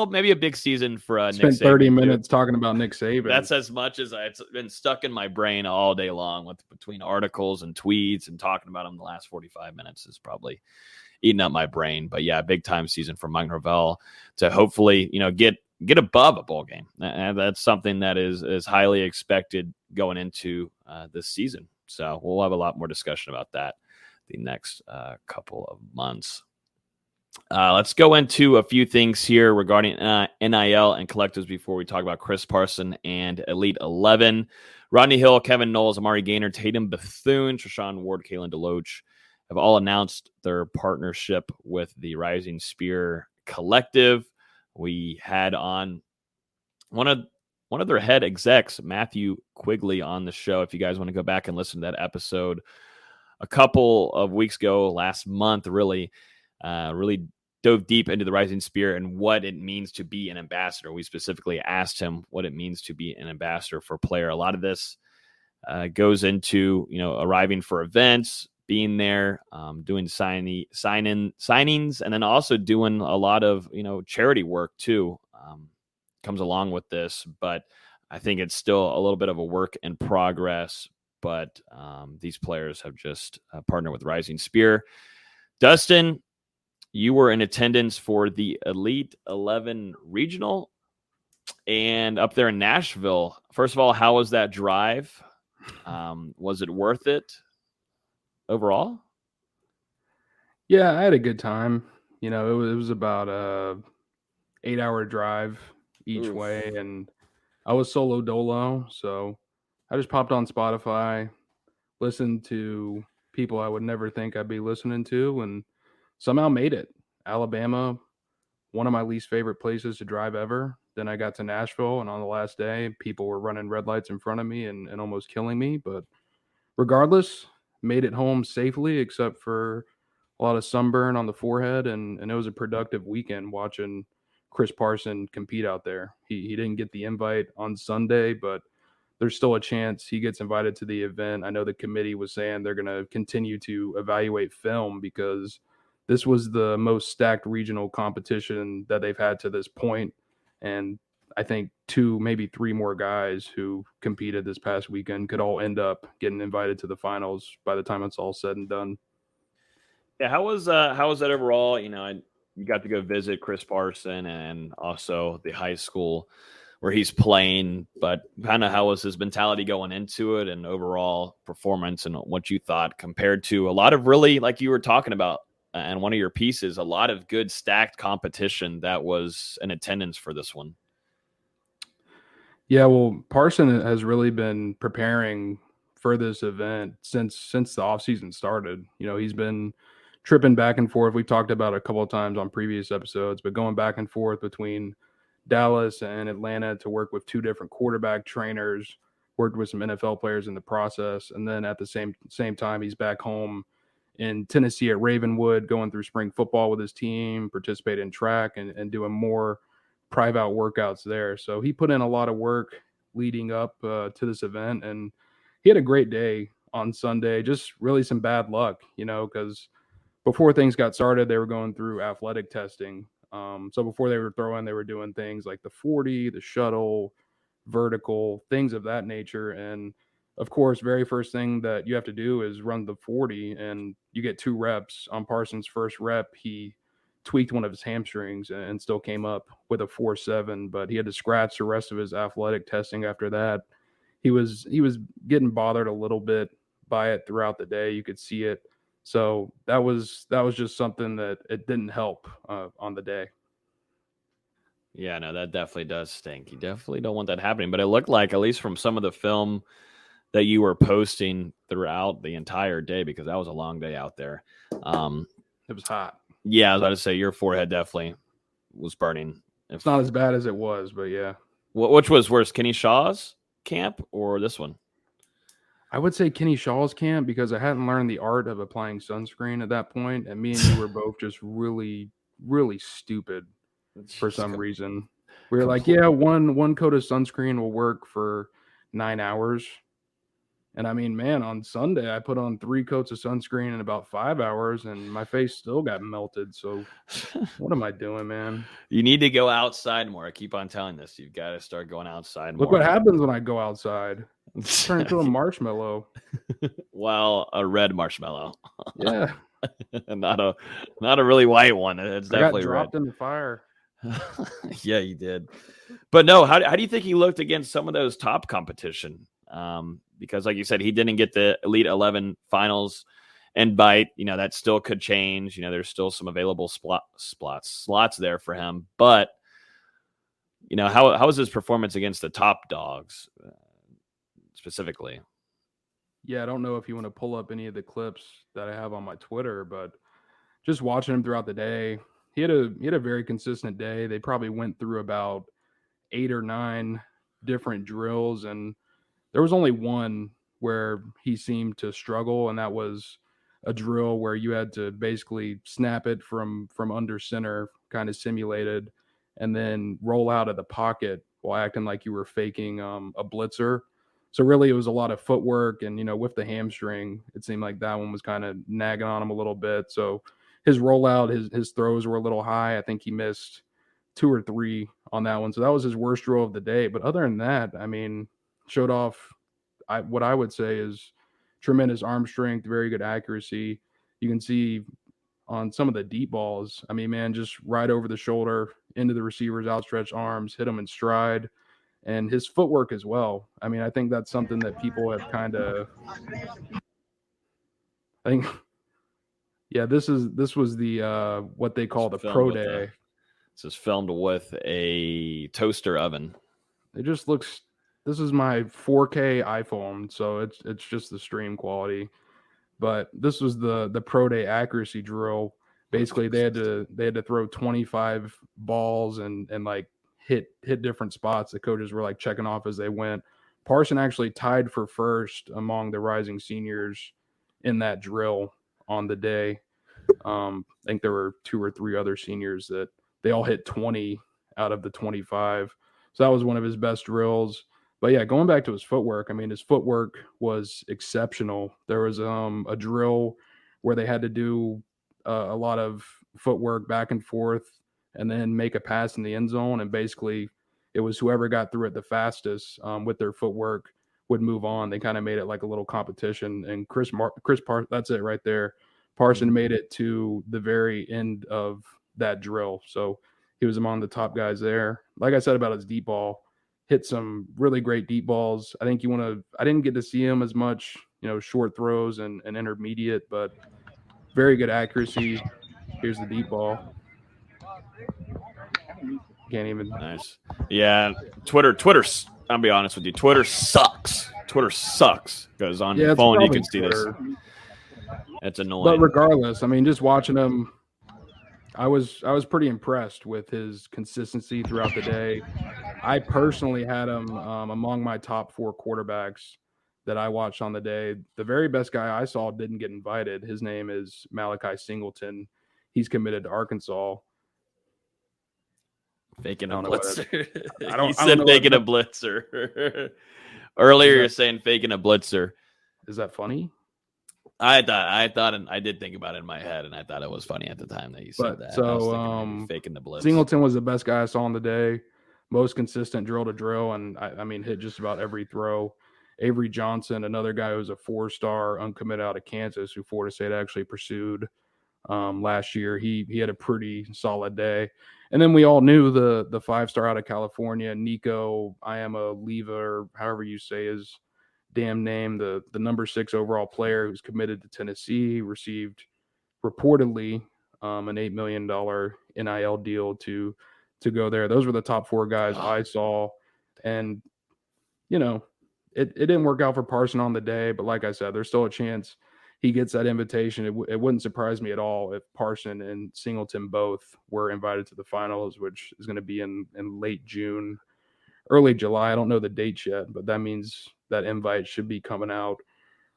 maybe a big season for Nick Saban. Spent 30 minutes talking about Nick Saban. That's as much as it's been stuck in my brain all day long, between articles and tweets and talking about him the last 45 minutes is probably eating up my brain. But yeah, big time season for Mike Norvell to hopefully, get above a bowl game. And that's something that is highly expected going into this season. So we'll have a lot more discussion about that the next couple of months. Let's go into a few things here regarding NIL and collectives before we talk about Chris Parson and Elite 11. Rodney Hill, Kevin Knowles, Amari Gaynor, Tatum Bethune, Treshawn Ward, Kalen DeLoach have all announced their partnership with the Rising Spear Collective. We had on one of their head execs, Matthew Quigley, on the show. If you guys want to go back and listen to that episode a couple of weeks ago, last month, really dove deep into the Rising Spear and what it means to be an ambassador. We specifically asked him what it means to be an ambassador for a player. A lot of this goes into, arriving for events, being there, doing signings, and then also doing a lot of, charity work too. Comes along with this, but I think it's still a little bit of a work in progress. But these players have just partnered with Rising Spear. Dustin, you were in attendance for the Elite 11 regional and up there in Nashville. First of all, how was that drive? Was it worth it overall? Yeah, I had a good time. It was about a 8-hour drive each way, and I was solo dolo, so I just popped on Spotify, listened to people I would never think I'd be listening to, and somehow made it. Alabama, one of my least favorite places to drive ever. Then I got to Nashville, and on the last day, people were running red lights in front of me and almost killing me. But regardless, made it home safely, except for a lot of sunburn on the forehead, and it was a productive weekend watching Chris Parson compete out there. He didn't get the invite on Sunday, but there's still a chance he gets invited to the event. I know the committee was saying they're going to continue to evaluate film because this was the most stacked regional competition that they've had to this point. And I think 2, maybe 3 more guys who competed this past weekend could all end up getting invited to the finals by the time it's all said and done. Yeah, how was that overall? You got to go visit Chris Parson and also the high school where he's playing, but kind of how was his mentality going into it and overall performance and what you thought compared to a lot of really, like you were talking about, and one of your pieces, a lot of good stacked competition that was in attendance for this one. Yeah, well, Parson has really been preparing for this event since the offseason started. He's been tripping back and forth. We've talked about it a couple of times on previous episodes, but going back and forth between Dallas and Atlanta to work with 2 different quarterback trainers, worked with some NFL players in the process. And then at the same time, he's back home in Tennessee at Ravenwood, going through spring football with his team, participating in track and doing more private workouts there. So he put in a lot of work leading up to this event, and he had a great day on Sunday. Just really some bad luck, because before things got started, they were going through athletic testing. So before they were throwing, they were doing things like the 40, the shuttle, vertical, things of that nature. And of course, very first thing that you have to do is run the 40, and you get 2 reps. On Parsons' first rep, he tweaked one of his hamstrings and still came up with a 4.7, but he had to scratch the rest of his athletic testing after that. He was getting bothered a little bit by it throughout the day. You could see it. So that was just something that it didn't help on the day. Yeah, no, that definitely does stink. You definitely don't want that happening. But it looked like, at least from some of the film that you were posting throughout the entire day, because that was a long day out there, It was hot. Yeah, I was about to say your forehead definitely was burning. It's not as bad as it was, but yeah. Which was worse, Kenny Shaw's camp or this one? I would say Kenny Shaw's camp because I hadn't learned the art of applying sunscreen at that point, and me and you were both just really, really stupid for some reason. We were like, yeah, one coat of sunscreen will work for 9 hours. And I mean, man, on Sunday, I put on 3 coats of sunscreen in about 5 hours, and my face still got melted. So what am I doing, man? You need to go outside more. I keep on telling this. You've got to start going outside more. Look what happens when I go outside. Turn into a marshmallow. Well, a red marshmallow. Yeah. not a really white one. It's definitely dropped red. in the fire. Yeah, you did. But no, how do you think he looked against some of those top competition? Because like you said, he didn't get the Elite 11 finals invite. That still could change. There's still some available slots there for him. But, how was his performance against the top dogs specifically? Yeah, I don't know if you want to pull up any of the clips that I have on my Twitter, but just watching him throughout the day, he had a very consistent day. They probably went through about 8 or 9 different drills, and there was only one where he seemed to struggle, and that was a drill where you had to basically snap it from under center, kind of simulated, and then roll out of the pocket while acting like you were faking a blitzer. So really it was a lot of footwork, and, with the hamstring, it seemed like that one was kind of nagging on him a little bit. So his rollout, his throws were a little high. I think he missed 2 or 3 on that one. So that was his worst drill of the day. But other than that, I mean, showed off what I would say is tremendous arm strength, very good accuracy. You can see on some of the deep balls, I mean, man, just right over the shoulder into the receiver's outstretched arms, hit him in stride, and his footwork as well. I mean, I think that's something that people have kind of, I think, yeah, this was the what they call the pro day. This is filmed with a toaster oven. It just looks. This is my 4K iPhone, so it's just the stream quality. But this was the pro day accuracy drill. Basically, they had to throw 25 balls and like hit different spots. The coaches were like checking off as they went. Parson actually tied for first among the rising seniors in that drill on the day. I think there were 2 or 3 other seniors that they all hit 20 out of the 25. So that was one of his best drills. But yeah, going back to his footwork, I mean, his footwork was exceptional. There was a drill where they had to do a lot of footwork back and forth and then make a pass in the end zone. And basically, it was whoever got through it the fastest with their footwork would move on. They kind of made it like a little competition. And Chris Parson, that's it right there. Parson made it to the very end of that drill. So he was among the top guys there. Like I said about his deep ball, hit some really great deep balls. I think I didn't get to see him as much, short throws and intermediate, but very good accuracy. Here's the deep ball. Can't even. Nice. Yeah. Twitter, I'll be honest with you. Twitter sucks. Because on your phone, you can see this. It's annoying. But regardless, I mean, just watching him, I was pretty impressed with his consistency throughout the day. I personally had him among my top 4 quarterbacks that I watched on the day. The very best guy I saw didn't get invited. His name is Malachi Singleton. He's committed to Arkansas. Faking a blitzer. He said faking a blitzer. Earlier, you're saying faking a blitzer. Is that funny? I thought, and I did think about it in my head, and I thought it was funny at the time that you said that. So, faking the blitz. Singleton was the best guy I saw on the day. Most consistent drill to drill, and I mean, hit just about every throw. Avery Johnson, another guy who was a 4-star uncommitted out of Kansas, who Florida State actually pursued last year. He had a pretty solid day. And then we all knew the 5-star out of California, Nico Iamaleava, or however you say his damn name, the number 6 overall player who's committed to Tennessee, received reportedly an $8 million NIL deal to go there. Those were the top 4 guys I saw. And, it didn't work out for Parson on the day, but like I said, there's still a chance he gets that invitation, it wouldn't surprise me at all if Parson and Singleton both were invited to the finals, which is going to be in late June, early July. I don't know the dates yet, but that means that invite should be coming out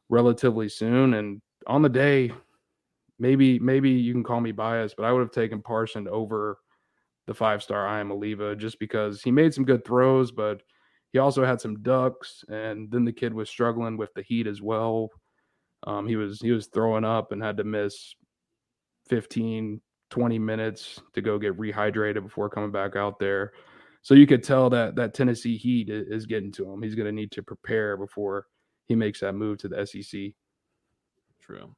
relatively soon. And on the day, maybe you can call me biased, but I would have taken Parson over the 5-star I am Oliva just because he made some good throws, but he also had some ducks, and then the kid was struggling with the heat as well. He was throwing up and had to miss 15, 20 minutes to go get rehydrated before coming back out there. So you could tell that Tennessee heat is getting to him. He's going to need to prepare before he makes that move to the SEC. True.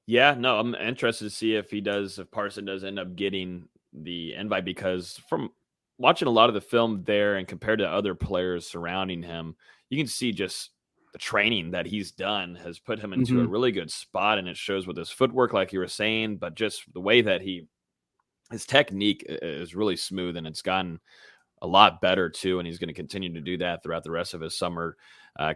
Yeah, no, I'm interested to see if Parson does end up getting the invite, because from watching a lot of the film there and compared to other players surrounding him, you can see just the training that he's done has put him into a really good spot, and it shows with his footwork, like you were saying, but just the way that his technique is really smooth, and it's gotten a lot better too. And he's going to continue to do that throughout the rest of his summer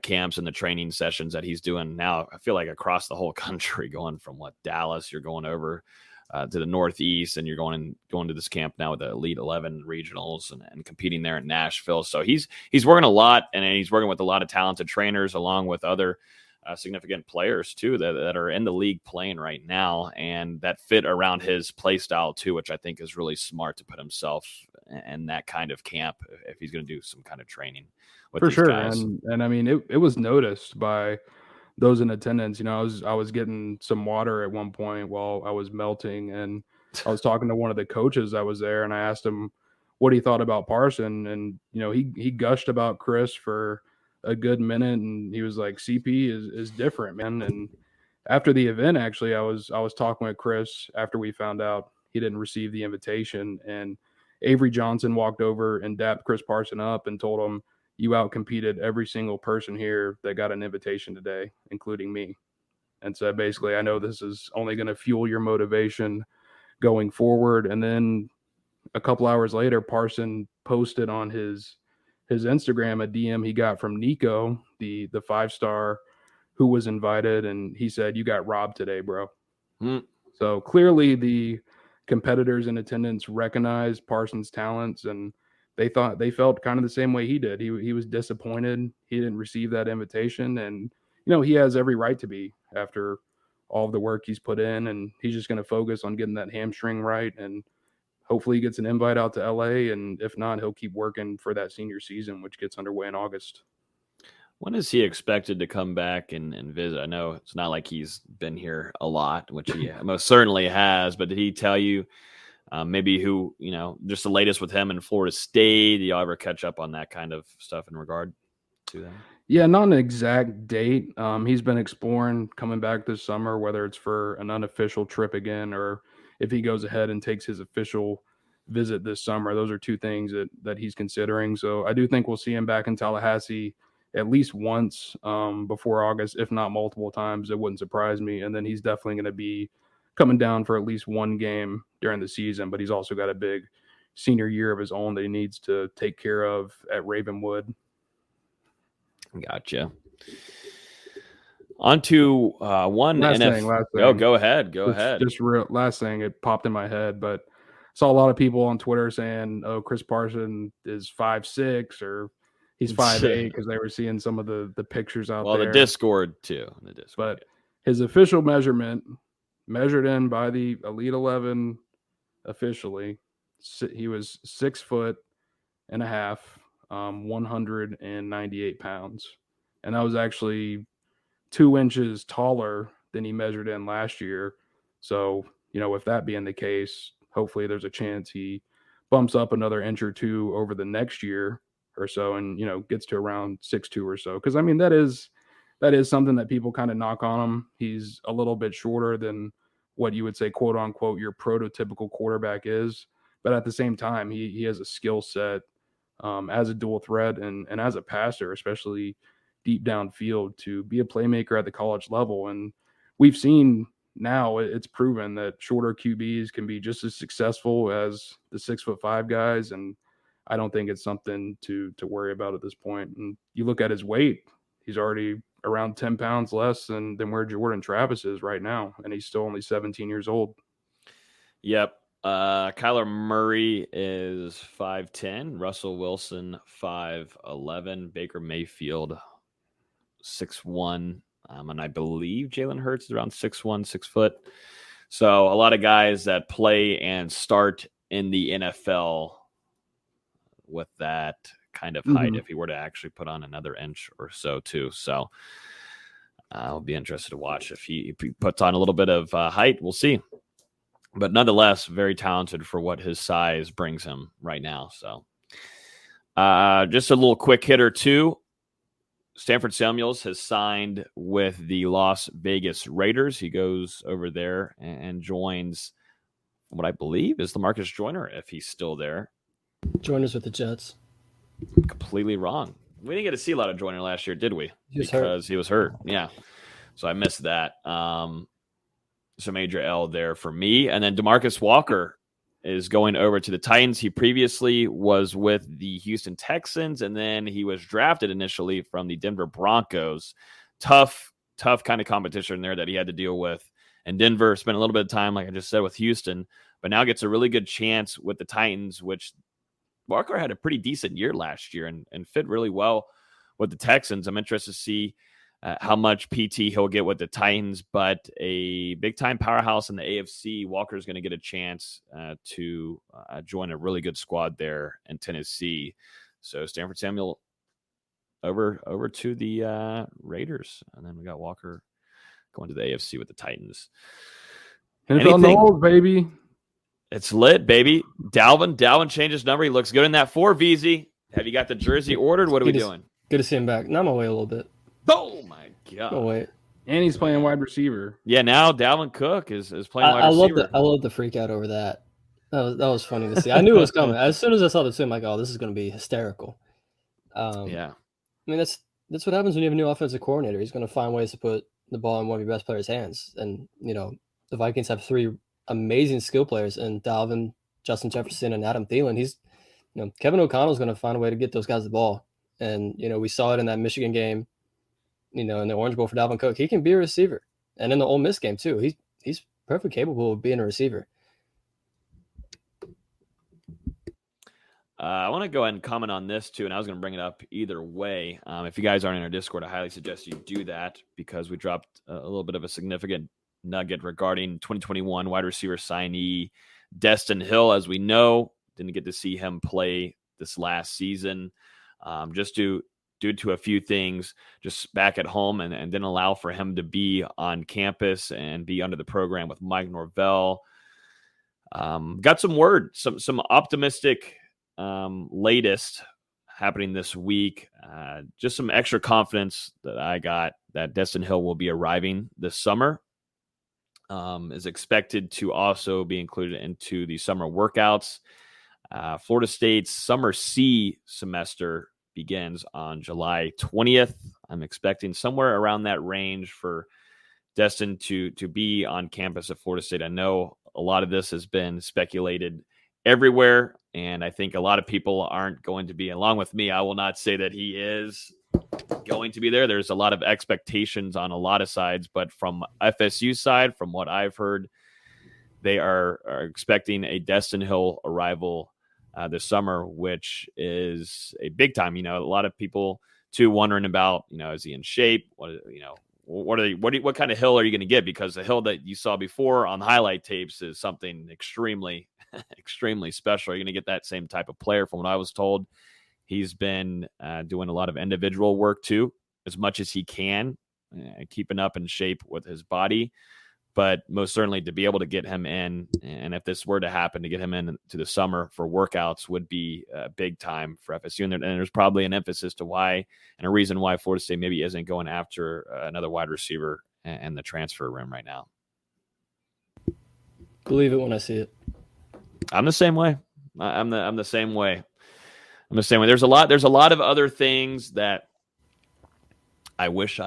camps and the training sessions that he's doing now. I feel like across the whole country, going from Dallas, you're going over to the Northeast, and you're going to this camp now with the Elite 11 regionals and competing there in Nashville. So he's working a lot, and he's working with a lot of talented trainers along with other significant players too that are in the league playing right now, and that fit around his play style too, which I think is really smart to put himself in that kind of camp if he's going to do some kind of training with for these sure. guys. And I mean, it was noticed by those in attendance. I was getting some water at one point while I was melting, and I was talking to one of the coaches that was there, and I asked him what he thought about Parson, and he gushed about Chris for a good minute, and he was like, CP is different, man. And after the event, actually, I was talking with Chris after we found out he didn't receive the invitation, and Avery Johnson walked over and dapped Chris Parson up and told him, "You outcompeted every single person here that got an invitation today, including me." And so basically, I know this is only going to fuel your motivation going forward. And then a couple hours later, Parson posted on his Instagram a DM he got from Nico, the 5-star who was invited, and he said, "You got robbed today, bro." So clearly the competitors in attendance recognized Parson's talents, and they felt kind of the same way he did. He was disappointed he didn't receive that invitation, and he has every right to be after all of the work he's put in, and he's just going to focus on getting that hamstring right, and hopefully he gets an invite out to LA, and if not, he'll keep working for that senior season, which gets underway in August. When is he expected to come back and visit? I know it's not like he's been here a lot, which he most certainly has, but did he tell you maybe who, just the latest with him in Florida State? Do y'all ever catch up on that kind of stuff in regard to that? Yeah, not an exact date. He's been exploring coming back this summer, whether it's for an unofficial trip again or if he goes ahead and takes his official visit this summer. Those are two things that he's considering. So I do think we'll see him back in Tallahassee at least once before August, if not multiple times. It wouldn't surprise me. And then he's definitely going to be coming down for at least one game during the season, but he's also got a big senior year of his own that he needs to take care of at Ravenwood. Gotcha. On to one last NFL. thing. Oh, go ahead. Just real last thing. It popped in my head, but I saw a lot of people on Twitter saying, "Oh, Chris Parson is 5'6" or he's 5'8" because they were seeing some of the pictures out there. Well, the Discord too. But his official measurement, measured in by the Elite 11 officially, he was 6'1.5", 198 pounds. And that was actually 2 inches taller than he measured in last year. So, with that being the case, hopefully there's a chance he bumps up another inch or two over the next year or so and, gets to around 6'2" or so. Because, I mean, that is something that people kind of knock on him. He's a little bit shorter than what you would say, quote unquote, your prototypical quarterback is. But at the same time, he has a skill set as a dual threat and as a passer, especially deep downfield, to be a playmaker at the college level. And we've seen now it's proven that shorter QBs can be just as successful as the 6'5" guys. And I don't think it's something to worry about at this point. And you look at his weight, he's already around 10 pounds less than where Jordan Travis is right now, and he's still only 17 years old. Yep. Kyler Murray is 5'10", Russell Wilson 5'11", Baker Mayfield 6'1", and I believe Jalen Hurts is around 6'1", 6 foot. So a lot of guys that play and start in the NFL with that kind of height, if he were to actually put on another inch or so too. So I'll be interested to watch if he puts on a little bit of height. We'll see. But nonetheless, very talented for what his size brings him right now. So just a little quick hitter too. Stanford Samuels has signed with the Las Vegas Raiders. He goes over there and joins what I believe is LaMarcus Joyner, if he's still there. Joyner's with the Jets. Completely wrong. We didn't get to see a lot of Joyner last year, did we? He was hurt. Yeah. So I missed that. So major L there for me. And then DeMarcus Walker is going over to the Titans. He previously was with the Houston Texans, and then he was drafted initially from the Denver Broncos. Tough kind of competition there that he had to deal with. And Denver spent a little bit of time, like I just said, with Houston, but now gets a really good chance with the Titans, which Walker had a pretty decent year last year and fit really well with the Texans. I'm interested to see how much PT he'll get with the Titans, but a big-time powerhouse in the AFC, Walker's going to get a chance to join a really good squad there in Tennessee. So Stanford Samuel over to the Raiders, and then we got Walker going to the AFC with the Titans. NFL knows, baby. It's lit, baby. Dalvin changed his number. He looks good in that 4, VZ. Have you got the jersey ordered? What are we doing? Good to see him back. Now I'm away a little bit. Oh my God! No wait. And he's playing wide receiver. Yeah, now Dalvin Cook is playing wide receiver. I love the freak out over that. That was funny to see. I knew it was coming. As soon as I saw the team, I'm like, oh, this is going to be hysterical. Yeah. I mean, that's what happens when you have a new offensive coordinator. He's going to find ways to put the ball in one of your best players' hands. And, the Vikings have 3 amazing skill players in Dalvin, Justin Jefferson, and Adam Thielen. Kevin O'Connell's going to find a way to get those guys the ball. And, we saw it in that Michigan game, in the Orange Bowl for Dalvin Cook. He can be a receiver. And in the Ole Miss game, too. He's perfectly capable of being a receiver. I want to go ahead and comment on this, too, and I was going to bring it up either way. If you guys aren't in our Discord, I highly suggest you do that because we dropped a little bit of a significant nugget regarding 2021 wide receiver signee Dustin Hill. As we know, didn't get to see him play this last season just due to a few things just back at home and didn't allow for him to be on campus and be under the program with Mike Norvell. Got some word, some optimistic latest happening this week. Just some extra confidence that I got that Dustin Hill will be arriving this summer. Is expected to also be included into the summer workouts. Florida State's Summer C semester begins on July 20th. I'm expecting somewhere around that range for Dustin to be on campus at Florida State. I know a lot of this has been speculated everywhere, and I think a lot of people aren't going to be, along with me, I will not say that he is going to be there. There's a lot of expectations on a lot of sides, but from FSU side, from what I've heard, they are expecting a Dustin Hill arrival this summer, which is a big time. A lot of people too wondering about, is he in shape? What kind of Hill are you going to get? Because the Hill that you saw before on the highlight tapes is something extremely, extremely special. Are you going to get that same type of player? From what I was told, he's been doing a lot of individual work too, as much as he can, keeping up in shape with his body. But most certainly to be able to get him in, and if this were to happen, to get him in to the summer for workouts would be big time for FSU. And there's probably an emphasis to why, and a reason why Florida State maybe isn't going after another wide receiver in the transfer room right now. Believe it when I see it. I'm the same way. I'm the same way. I'm the same way. There's a lot of other things that I wish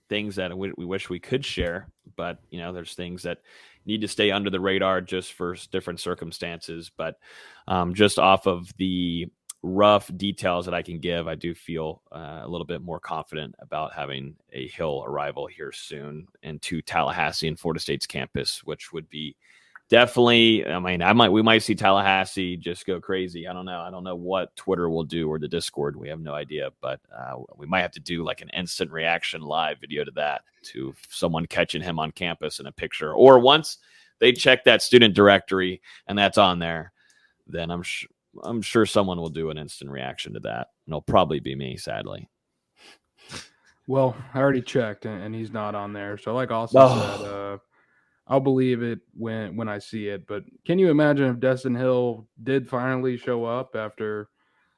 things that we wish we could share, but there's things that need to stay under the radar just for different circumstances. But just off of the rough details that I can give, I do feel a little bit more confident about having a Hill arrival here soon into Tallahassee and Florida State's campus, which would be definitely, I mean, we might see Tallahassee just go crazy. I don't know. I don't know what Twitter will do or the Discord. We have no idea, but we might have to do like an instant reaction live video to that, to someone catching him on campus in a picture. Or once they check that student directory and that's on there, then I'm sure someone will do an instant reaction to that. And it'll probably be me, sadly. Well, I already checked, and he's not on there. So like Austin said, I'll believe it when I see it. But can you imagine if Dustin Hill did finally show up after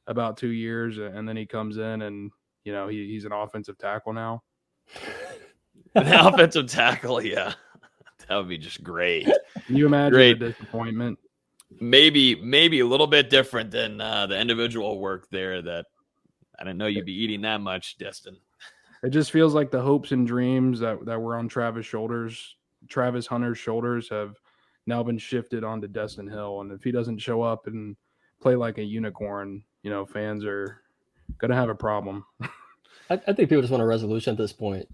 about 2 years, and then he comes in and, you know, he's an offensive tackle now? An offensive tackle, yeah. That would be just great. Can you imagine the disappointment? Maybe a little bit different than the individual work there. That I didn't know you'd be eating that much, Dustin. It just feels like the hopes and dreams that were on Travis Hunter's shoulders have now been shifted onto Dustin Hill. And if he doesn't show up and play like a unicorn, you know, fans are going to have a problem. I think people just want a resolution at this point.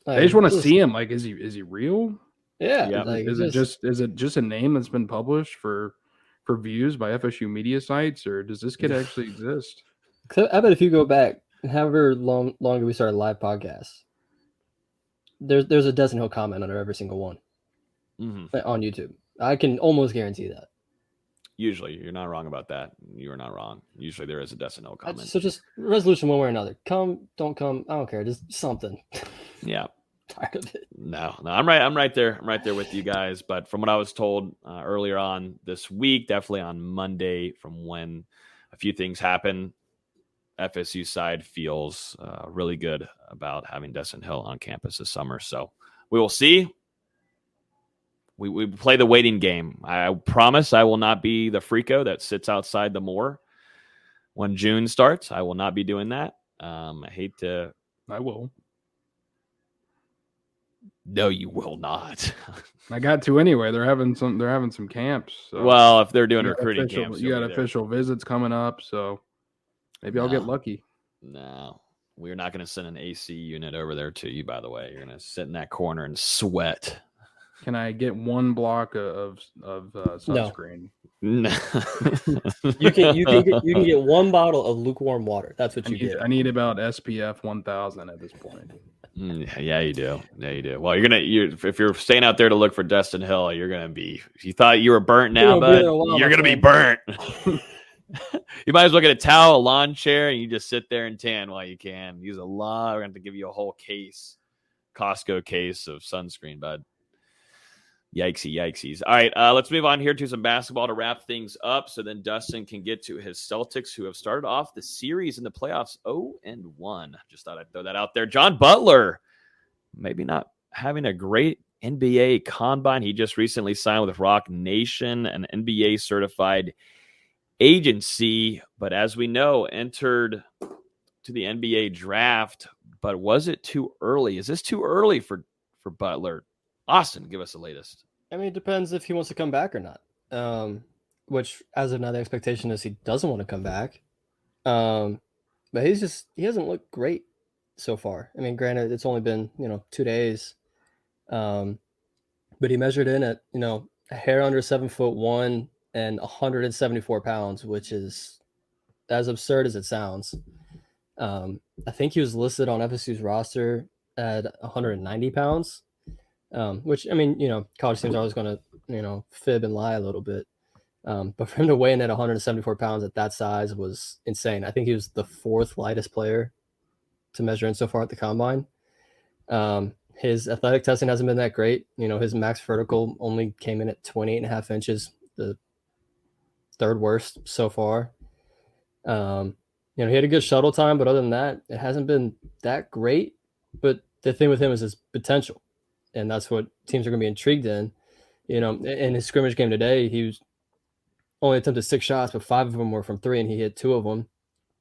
Like, they just want to see him. Like, is he real? Yeah. Like, is it just a name that's been published for views by FSU media sites, or does this kid actually exist? I bet if you go back, however long ago we started live podcasts, there's a Dustin Hill comment under every single one on YouTube. I can almost guarantee that. Usually, you're not wrong about that. You are not wrong. Usually, there is a Dustin Hill comment. So just resolution one way or another. Come, don't come. I don't care. Just something. Yeah. Tired of it. No, I'm right there. I'm right there with you guys. But from what I was told earlier on this week, definitely on Monday, from when a few things happened, FSU side feels really good about having Dustin Hill on campus this summer. So we will see. We play the waiting game. I promise I will not be the freako that sits outside the Moore when June starts. I will not be doing that. I hate to. I will. No, you will not. I got to anyway. They're having some camps. So. Well, if they're doing recruiting camps, you got official visits coming up, so maybe I'll get lucky. No, we're not going to send an AC unit over there to you. By the way, you're going to sit in that corner and sweat. Can I get one block of sunscreen? No. You can get one bottle of lukewarm water. That's what you get. I need about SPF 1000 at this point. Yeah, you do. Yeah, you do. Well, if you're staying out there to look for Dustin Hill, you're gonna be. If you thought you were burnt now, bud, you're gonna be burnt. You might as well get a towel, a lawn chair, and you just sit there and tan while you can. Use a lot. We're going to have to give you a whole Costco case of sunscreen, bud. Yikesies. All right, let's move on here to some basketball to wrap things up, so then Dustin can get to his Celtics, who have started off the series in the playoffs 0-1. Just thought I'd throw that out there. John Butler, maybe not having a great NBA combine. He just recently signed with Rock Nation, an NBA certified agency, but as we know, entered to the NBA draft. But was it too early? Is this too early for Butler? Austin, give us the latest. I mean, it depends if he wants to come back or not. Which, as of now, the expectation is he doesn't want to come back. But he hasn't looked great so far. I mean, granted, it's only been 2 days. But he measured in at a hair under 7'1" and 174 pounds, which is as absurd as it sounds. I think he was listed on FSU's roster at 190 pounds, which, I mean, college teams are always going to, fib and lie a little bit. But for him to weigh in at 174 pounds at that size was insane. I think he was the fourth lightest player to measure in so far at the combine. His athletic testing hasn't been that great. His max vertical only came in at 28.5 inches, the third worst so far. He had a good shuttle time, but other than that, it hasn't been that great. But the thing with him is his potential, and that's what teams are going to be intrigued in. In his scrimmage game today, he was only attempted 6 shots, but 5 of them were from 3, and he hit 2 of them.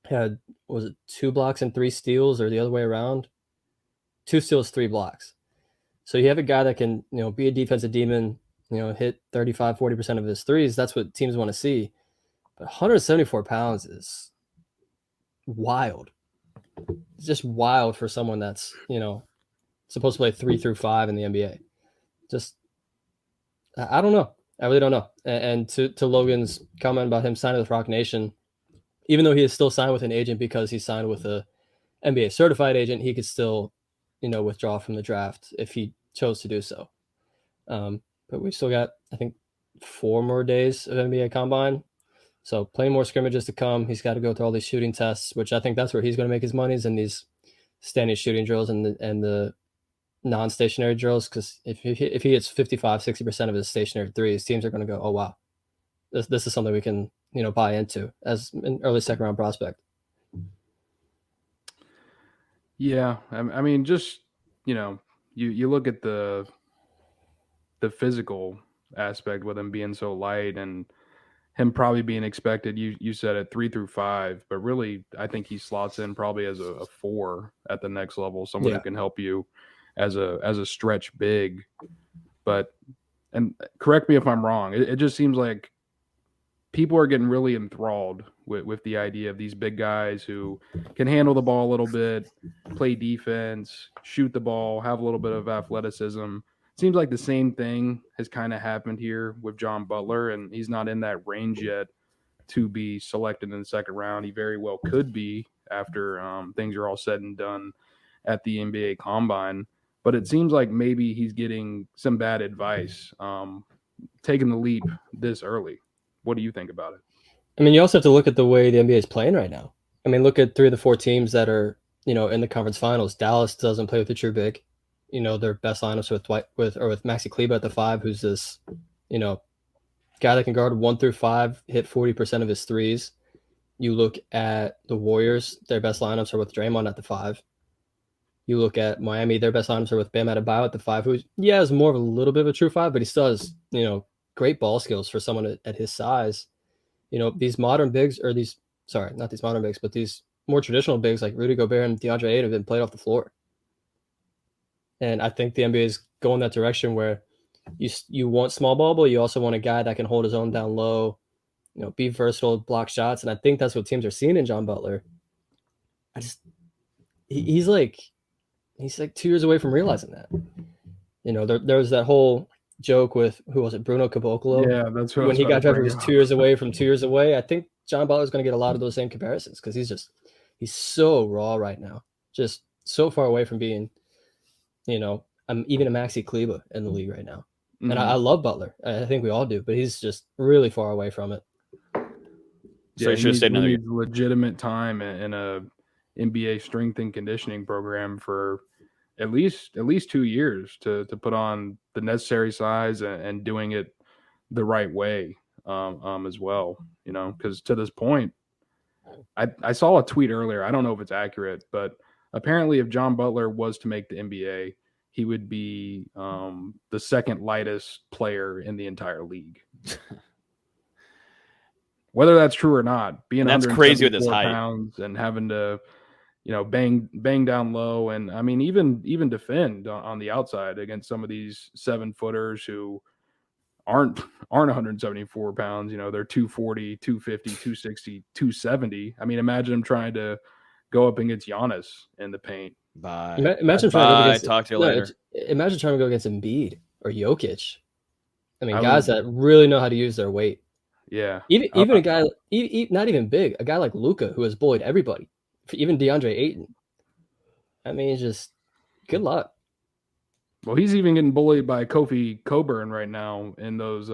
Had, was it 2 blocks and 3 steals, or the other way around? 2 steals, 3 blocks. So you have a guy that can, be a defensive demon, hit 35, 40% of his threes. That's what teams want to see. But 174 pounds is wild. It's just wild for someone that's, supposed to play 3 through 5 in the NBA. Just, I don't know. I really don't know. And to Logan's comment about him signing with Rock Nation, even though he is still signed with an agent because he signed with a NBA certified agent, he could still, withdraw from the draft if he chose to do so. But we've still got, I think, 4 more days of NBA Combine. So plenty more scrimmages to come. He's got to go through all these shooting tests, which I think that's where he's going to make his money, is in these standing shooting drills and the non-stationary drills. Because if he hits 55, 60% of his stationary threes, teams are going to go, oh, wow, this is something we can, buy into as an early second round prospect. Yeah. I mean, just, you look at the physical aspect with him being so light and him probably being expected, you said it, 3 through 5, but really I think he slots in probably as a 4 at the next level, someone who can help you as a stretch big. But, and correct me if I'm wrong, it just seems like people are getting really enthralled with the idea of these big guys who can handle the ball a little bit, play defense, shoot the ball, have a little bit of athleticism. Seems like the same thing has kind of happened here with John Butler, and he's not in that range yet to be selected in the second round. He very well could be after things are all said and done at the NBA Combine. But it seems like maybe he's getting some bad advice, taking the leap this early. What do you think about it? I mean, you also have to look at the way the NBA is playing right now. I mean, look at 3 of the 4 teams that are, in the conference finals. Dallas doesn't play with a true big. Their best lineups with Maxi Kleber at the 5, who's this, guy that can guard 1 through 5, hit 40% of his threes. You look at the Warriors, their best lineups are with Draymond at the 5. You look at Miami, their best lineups are with Bam Adebayo at the 5, who is more of a little bit of a true 5, but he still has, great ball skills for someone at his size. These modern bigs, not these modern bigs, but these more traditional bigs like Rudy Gobert and DeAndre Ayton have been played off the floor. And I think the NBA is going that direction where you want small ball, but you also want a guy that can hold his own down low, be versatile, block shots. And I think that's what teams are seeing in John Butler. He's like 2 years away from realizing that. There was that whole joke with, who was it, Bruno Caboclo? Yeah, that's what when he got drafted, he was 2 years away from 2 years away. I think John Butler's going to get a lot of those same comparisons because he's so raw right now, just so far away from being, I'm even a Maxi Kleber in the league right now. Mm-hmm. And I love Butler. I think we all do, but he's just really far away from it. So he needs legitimate time in a NBA strength and conditioning program for at least 2 years to put on the necessary size and doing it the right way as well, because to this point, I saw a tweet earlier. I don't know if it's accurate, but apparently if John Butler was to make the NBA, he would be the second lightest player in the entire league. Whether that's true or not, being that's crazy with his height pounds and having to, bang down low, and I mean even defend on the outside against some of these 7-footers who aren't 174 pounds. They're 240, 250, 260, 270. I mean, imagine him trying to go up against Giannis in the paint. Imagine trying to go against Embiid or Jokic. I mean, guys that really know how to use their weight. Yeah. Even a guy, not even big, a guy like Luka, who has bullied everybody, even DeAndre Ayton. I mean, just good luck. Well, he's even getting bullied by Kofi Coburn right now in those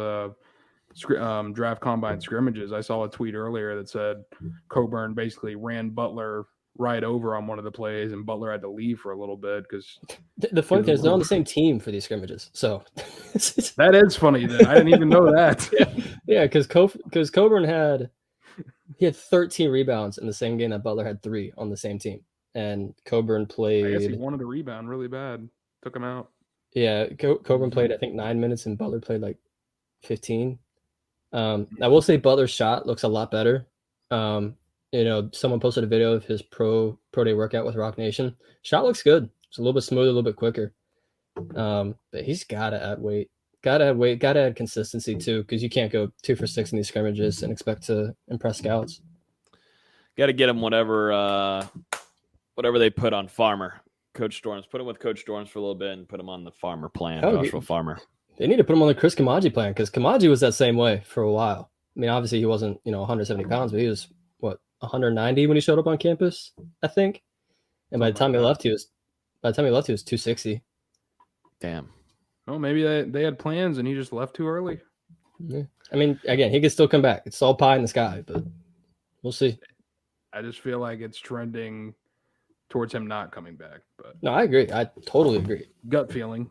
draft combine scrimmages. I saw a tweet earlier that said Coburn basically ran Butler right over on one of the plays, and Butler had to leave for a little bit because the funny thing is they're on the same team for these scrimmages. So that is funny. Then I didn't even know that. Yeah, because Coburn had 13 rebounds in the same game that Butler had 3 on the same team, and Coburn played. I guess he wanted to rebound really bad. Took him out. Yeah, Coburn played I think 9 minutes, and Butler played like 15. I will say Butler's shot looks a lot better. Someone posted a video of his pro day workout with Rock Nation. Shot looks good. It's a little bit smoother, a little bit quicker. But he's got to add weight. Gotta add consistency too, because you can't go 2 for 6 in these scrimmages and expect to impress scouts. Got to get him whatever they put on Farmer. Coach Storms. Put him with Coach Storms for a little bit and put him on the Farmer plan. Joshua Farmer. They need to put him on the Chris Kamaji plan, because Kamaji was that same way for a while. I mean, obviously he wasn't 170 pounds, but he was 190 when he showed up on campus, I think. And by the time he left, he was 260. Damn. Oh, maybe they had plans and he just left too early. Yeah. I mean, again, he could still come back. It's all pie in the sky, but we'll see. I just feel like it's trending towards him not coming back. But no, I agree. I totally agree. Gut feeling.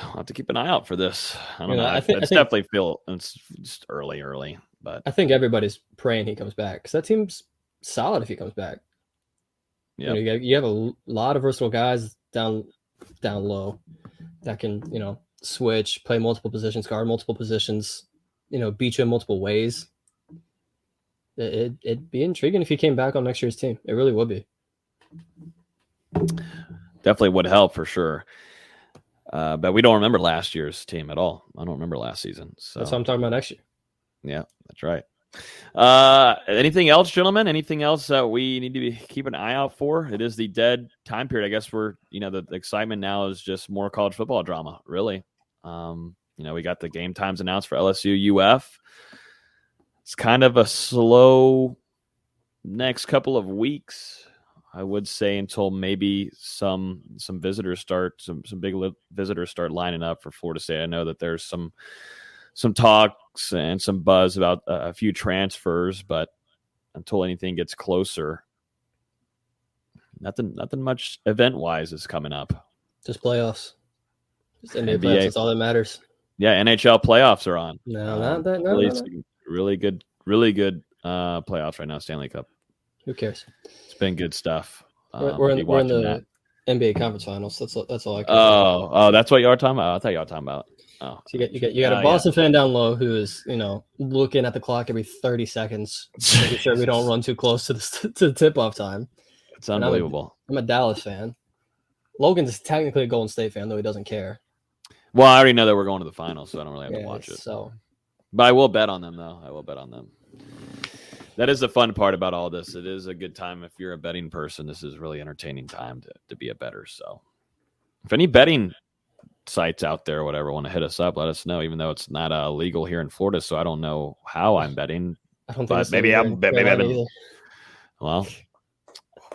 I'll have to keep an eye out for this. I don't know. I definitely feel it's just early, but I think everybody's praying he comes back, because that team's solid if he comes back. Yeah, you have a lot of versatile guys down low that can switch, play multiple positions, guard multiple positions, beat you in multiple ways. It'd be intriguing if he came back on next year's team. It really would be. Definitely would help for sure. But we don't remember last year's team at all. I don't remember last season. So that's what I'm talking about next year. Yeah, that's right. Anything else, gentlemen? Anything else that we need to keep an eye out for? It is the dead time period. I guess we're, the excitement now is just more college football drama, really. We got the game times announced for LSU UF. It's kind of a slow next couple of weeks, I would say, until maybe some visitors start, some big visitors start lining up for Florida State. I know that there's some talks and some buzz about a few transfers, but until anything gets closer, nothing much event wise is coming up. Just playoffs. Just NBA playoffs. That's all that matters. Yeah, NHL playoffs are on. No, not that. No. Really good playoffs right now. Stanley Cup. Who cares? It's been good stuff. We're in the NBA conference finals. That's all I care about. Oh, that's what you are talking about. I thought you were talking about. Oh, so you got a Boston fan down low who is looking at the clock every 30 seconds, making sure we don't run too close to the tip off time. It's unbelievable. I'm a Dallas fan. Logan's technically a Golden State fan, though he doesn't care. Well, I already know that we're going to the finals, so I don't really have to watch it. But I will bet on them, though. I will bet on them. That is the fun part about all this. It is a good time if you're a betting person. This is really entertaining time to be a bettor. So if any betting sites out there or whatever want to hit us up, let us know, even though it's not legal here in Florida. So I don't know how I'm betting. I don't think maybe I've been. Well,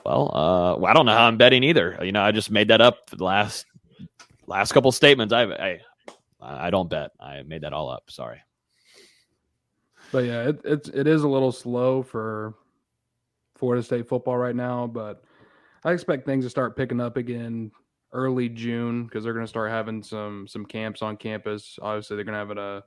I don't know how I'm betting either. I just made that up for the last couple statements. I don't bet. I made that all up. Sorry. But yeah, it is a little slow for Florida State football right now, but I expect things to start picking up again early June, because they're going to start having some camps on campus. Obviously, they're going to have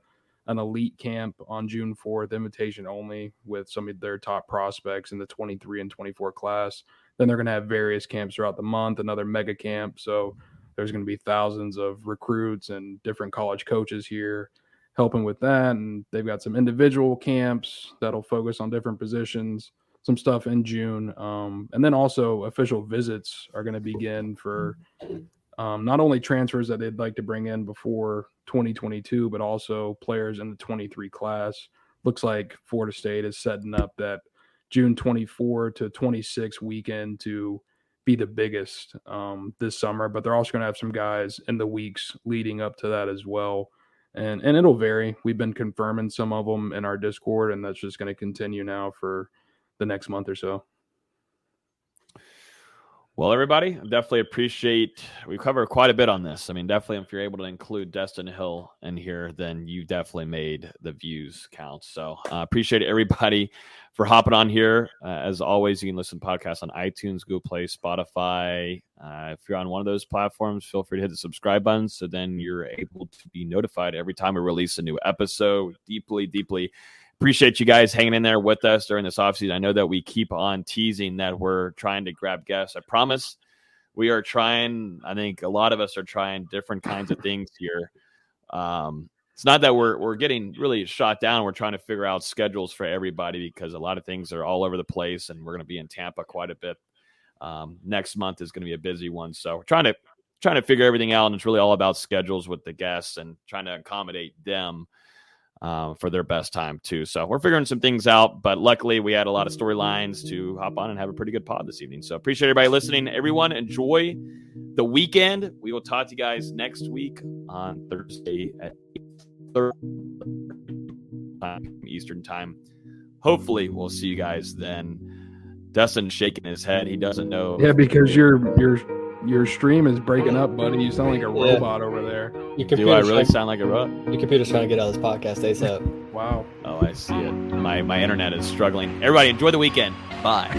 an elite camp on June 4th, invitation only, with some of their top prospects in the 23 and 24 class. Then they're going to have various camps throughout the month, another mega camp. So there's going to be thousands of recruits and different college coaches here helping with that. And they've got some individual camps that'll focus on different positions, some stuff in June. And then also official visits are going to begin for not only transfers that they'd like to bring in before 2022, but also players in the 23 class. Looks like Florida State is setting up that June 24 to 26 weekend to be the biggest this summer, but they're also going to have some guys in the weeks leading up to that as well. And it'll vary. We've been confirming some of them in our Discord, and that's just going to continue now for the next month or so. Well, everybody, definitely appreciate, we covered quite a bit on this. I mean, definitely if you're able to include Dustin Hill in here, then you definitely made the views count. So appreciate everybody for hopping on here. As always, you can listen to podcasts on iTunes, Google Play, Spotify. If you're on one of those platforms, feel free to hit the subscribe button so then you're able to be notified every time we release a new episode. Deeply appreciate you guys hanging in there with us during this offseason. I know that we keep on teasing that we're trying to grab guests. I promise we are trying. I think a lot of us are trying different kinds of things here. It's not that we're getting really shot down. We're trying to figure out schedules for everybody because a lot of things are all over the place, and we're going to be in Tampa quite a bit. Next month is going to be a busy one. So we're trying trying to figure everything out, and it's really all about schedules with the guests and trying to accommodate them for their best time too. So we're figuring some things out, but luckily we had a lot of storylines to hop on and have a pretty good pod this evening. So appreciate everybody listening. Everyone enjoy the weekend. We will talk to you guys next week on Thursday at 8:30 Eastern time. Hopefully we'll see you guys then. Dustin's shaking his head. He doesn't know. Yeah, because your stream is breaking up, buddy. You sound like a robot over there. Do I really sound like a robot? Your computer's trying to get out of this podcast ASAP. Wow. Oh, I see it. My internet is struggling. Everybody, enjoy the weekend. Bye.